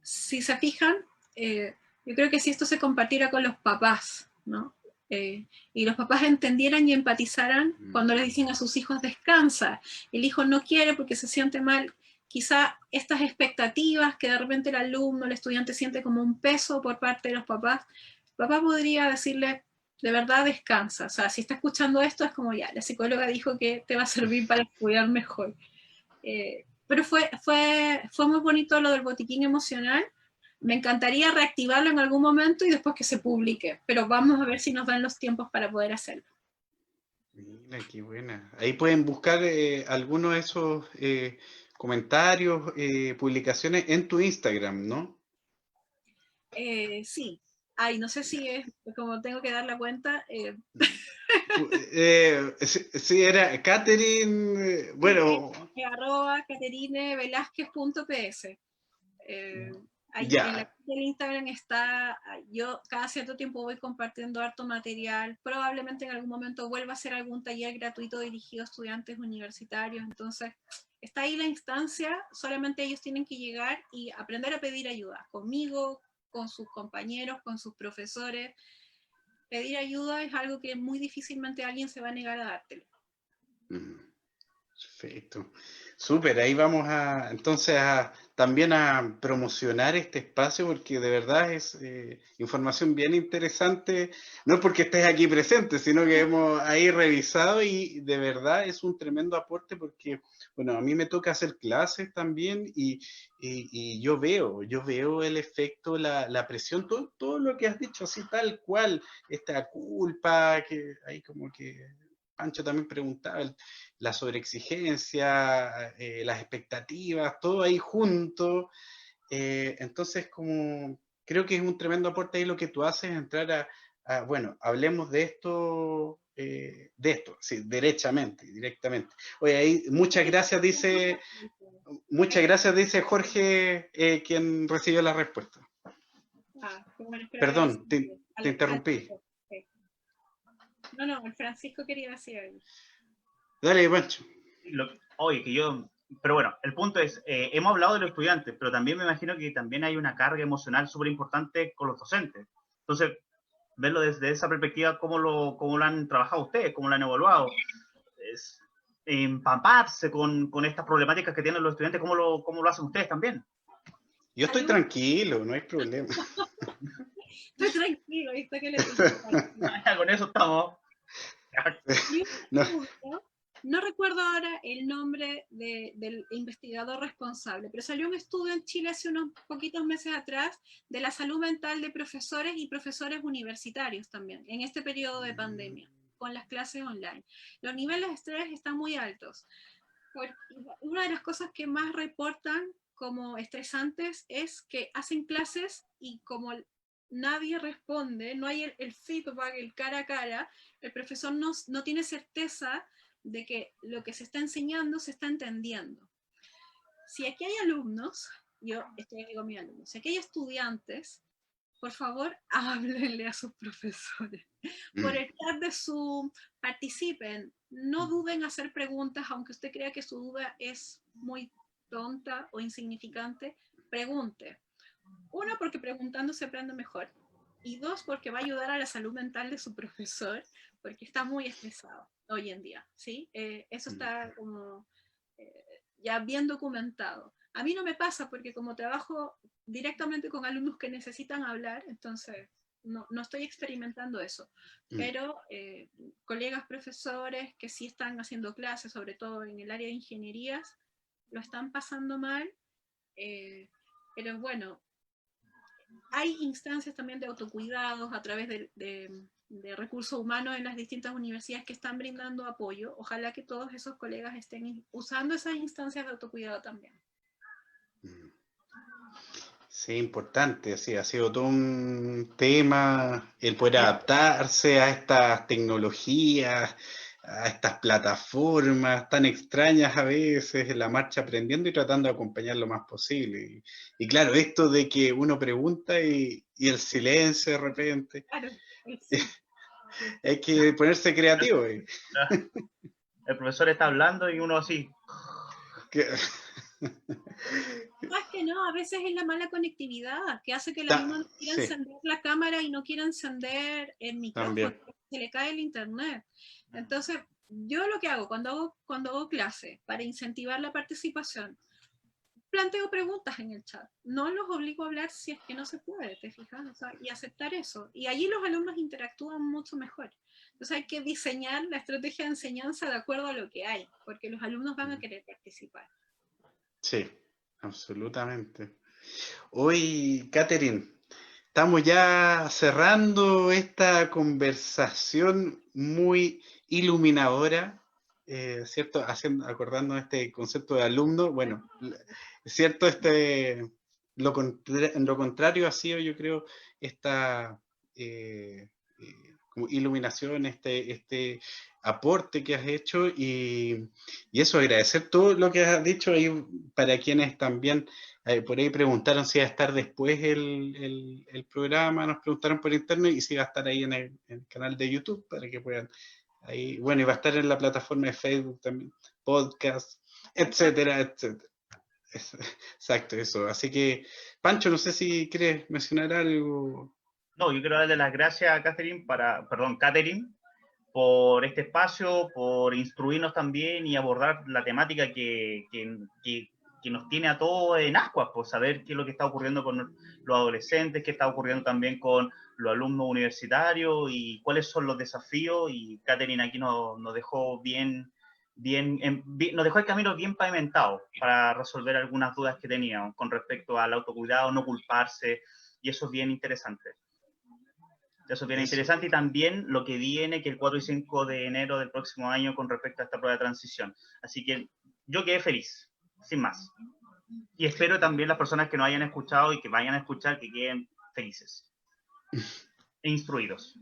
si se fijan, yo creo que si esto se compartiera con los papás, ¿no? Y los papás entendieran y empatizaran cuando les dicen a sus hijos descansa, el hijo no quiere porque se siente mal, quizá estas expectativas que de repente el alumno, el estudiante siente como un peso por parte de los papás, el papá podría decirle, de verdad descansa, o sea, si está escuchando esto es como ya, la psicóloga dijo que te va a servir para estudiar mejor. Pero fue muy bonito lo del botiquín emocional. Me encantaría reactivarlo en algún momento y después que se publique, pero vamos a ver si nos dan los tiempos para poder hacerlo. Mira, qué buena. Ahí pueden buscar algunos de esos comentarios, publicaciones en tu Instagram, ¿no? Sí. Ay, no sé si es, como tengo que dar la cuenta. Sí, era Catherine, bueno, @caterine_velázquez.ps. Ahí en ya. el Instagram está, yo cada cierto tiempo voy compartiendo harto material, probablemente en algún momento vuelva a hacer algún taller gratuito dirigido a estudiantes universitarios, entonces está ahí la instancia, solamente ellos tienen que llegar y aprender a pedir ayuda, conmigo, con sus compañeros, con sus profesores. Pedir ayuda es algo que muy difícilmente alguien se va a negar a dártelo. Perfecto. Súper, ahí vamos entonces también a promocionar este espacio porque de verdad es información bien interesante, no es porque estés aquí presente, sino que hemos ahí revisado y de verdad es un tremendo aporte porque, bueno, a mí me toca hacer clases también y yo veo el efecto, la presión, todo lo que has dicho, así tal cual, esta culpa que ahí como que Pancho también preguntaba, la sobreexigencia, las expectativas, todo ahí junto. Entonces, como creo que es un tremendo aporte ahí lo que tú haces, entrar bueno, hablemos de esto, sí, derechamente, directamente. Oye, ahí, muchas gracias, dice Jorge, quien recibió la respuesta. Qué bueno, espero haber Perdón, respondido. te interrumpí. No, el Francisco quería decir algo. Dale, Pancho. Oye, pero bueno, el punto es, hemos hablado de los estudiantes, pero también me imagino que también hay una carga emocional súper importante con los docentes. Entonces, verlo desde esa perspectiva, cómo lo han trabajado ustedes, cómo lo han evaluado, es empaparse con estas problemáticas que tienen los estudiantes, cómo lo hacen ustedes también. Yo estoy tranquilo, no hay problema. Estoy tranquilo, ¿viste que le Con eso estamos. No recuerdo ahora el nombre del investigador responsable, pero salió un estudio en Chile hace unos poquitos meses atrás de la salud mental de profesores y profesores universitarios también, en este periodo de pandemia, con las clases online. Los niveles de estrés están muy altos. Una de las cosas que más reportan como estresantes es que hacen clases y como nadie responde, no hay el feedback, el cara a cara, el profesor no tiene certeza de que lo que se está enseñando se está entendiendo. Si aquí hay alumnos, yo estoy aquí con mis alumnos, si aquí hay estudiantes, por favor, háblenle a sus profesores. Por el chat de Zoom, participen. No duden en hacer preguntas, aunque usted crea que su duda es muy tonta o insignificante, pregunte. Uno, porque preguntando se aprende mejor. Y dos, porque va a ayudar a la salud mental de su profesor, porque está muy estresado hoy en día, ¿sí? Eso está como ya bien documentado. A mí no me pasa porque como trabajo directamente con alumnos que necesitan hablar, entonces no estoy experimentando eso. Pero colegas profesores que sí están haciendo clases, sobre todo en el área de ingenierías, lo están pasando mal. Pero bueno, hay instancias también de autocuidados a través de recursos humanos en las distintas universidades que están brindando apoyo. Ojalá que todos esos colegas estén usando esas instancias de autocuidado también. Sí, importante, sí, ha sido todo un tema el poder adaptarse a estas tecnologías, a estas plataformas tan extrañas a veces, en la marcha aprendiendo y tratando de acompañar lo más posible. Y claro, esto de que uno pregunta y el silencio de repente. Claro, sí. Hay que ponerse creativo. El profesor está hablando y uno así. Más que no, a veces es la mala conectividad que hace que el alumno no quiera encender la cámara y no quiera encender el micrófono, se le cae el internet. Entonces, yo lo que hago cuando hago clase para incentivar la participación, planteo preguntas en el chat, no los obligo a hablar si es que no se puede, ¿te fijas? O sea, y aceptar eso. Y allí los alumnos interactúan mucho mejor. Entonces hay que diseñar la estrategia de enseñanza de acuerdo a lo que hay, porque los alumnos van a querer participar. Sí, absolutamente. Hoy, Catherine, estamos ya cerrando esta conversación muy iluminadora, ¿cierto? Acordando este concepto de alumno. Bueno, ¿cierto? Lo contrario ha sido, yo creo, esta como iluminación, este aporte que has hecho y eso, agradecer todo lo que has dicho ahí para quienes también por ahí preguntaron si iba a estar después el programa, nos preguntaron por internet y si iba a estar ahí en el canal de YouTube para que puedan ahí, bueno, y va a estar en la plataforma de Facebook también, podcast, etcétera, etcétera. Exacto, eso. Así que, Pancho, no sé si quieres mencionar algo. No, yo quiero darle las gracias a Catherine por este espacio, por instruirnos también y abordar la temática que nos tiene a todos en ascuas, por saber qué es lo que está ocurriendo con los adolescentes, qué está ocurriendo también con los alumnos universitarios y cuáles son los desafíos. Y Catherine aquí nos dejó nos dejó el camino bien pavimentado para resolver algunas dudas que teníamos con respecto al autocuidado, no culparse, y eso es bien interesante. Eso es bien interesante, y también lo que viene, que el 4 y 5 de enero del próximo año con respecto a esta prueba de transición. Así que yo quedé feliz, sin más. Y espero también las personas que no hayan escuchado y que vayan a escuchar que queden felices e instruidos.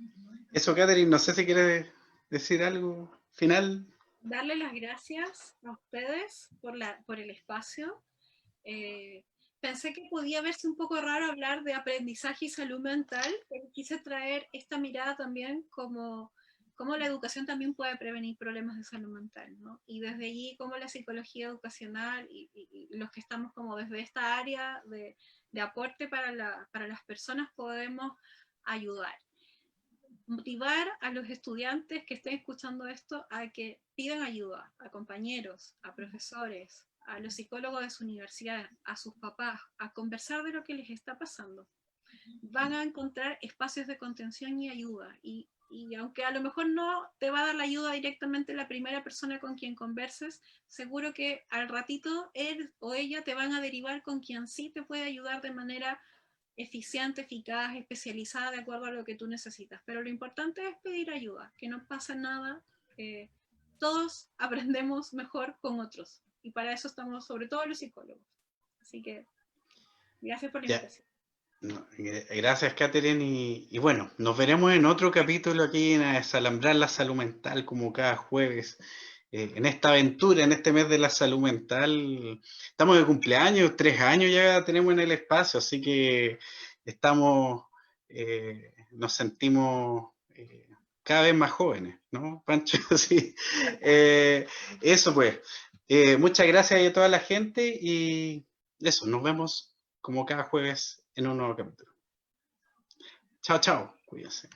Eso, Catherine, no sé si quieres decir algo final. Darle las gracias a ustedes por el espacio. Pensé que podía verse un poco raro hablar de aprendizaje y salud mental, pero quise traer esta mirada también como la educación también puede prevenir problemas de salud mental, ¿no? Y desde allí como la psicología educacional y los que estamos como desde esta área de aporte para las personas podemos ayudar. Motivar a los estudiantes que estén escuchando esto a que pidan ayuda a compañeros, a profesores, a los psicólogos de su universidad, a sus papás, a conversar de lo que les está pasando. Van a encontrar espacios de contención y ayuda. Y aunque a lo mejor no te va a dar la ayuda directamente la primera persona con quien converses, seguro que al ratito él o ella te van a derivar con quien sí te puede ayudar de manera eficiente, eficaz, especializada de acuerdo a lo que tú necesitas. Pero lo importante es pedir ayuda, que no pasa nada. Todos aprendemos mejor con otros. Y para eso estamos, sobre todo los psicólogos. Así que, gracias por la invitación. No, gracias, Catherine. Y bueno, nos veremos en otro capítulo aquí en Desalambrar la Salud Mental, como cada jueves. En esta aventura, en este mes de la salud mental, estamos de cumpleaños, 3 años ya tenemos en el espacio, así que estamos, nos sentimos cada vez más jóvenes, ¿no, Pancho? Sí. Eso pues, muchas gracias a toda la gente y eso, nos vemos como cada jueves en un nuevo capítulo. Chao, chao, cuídense.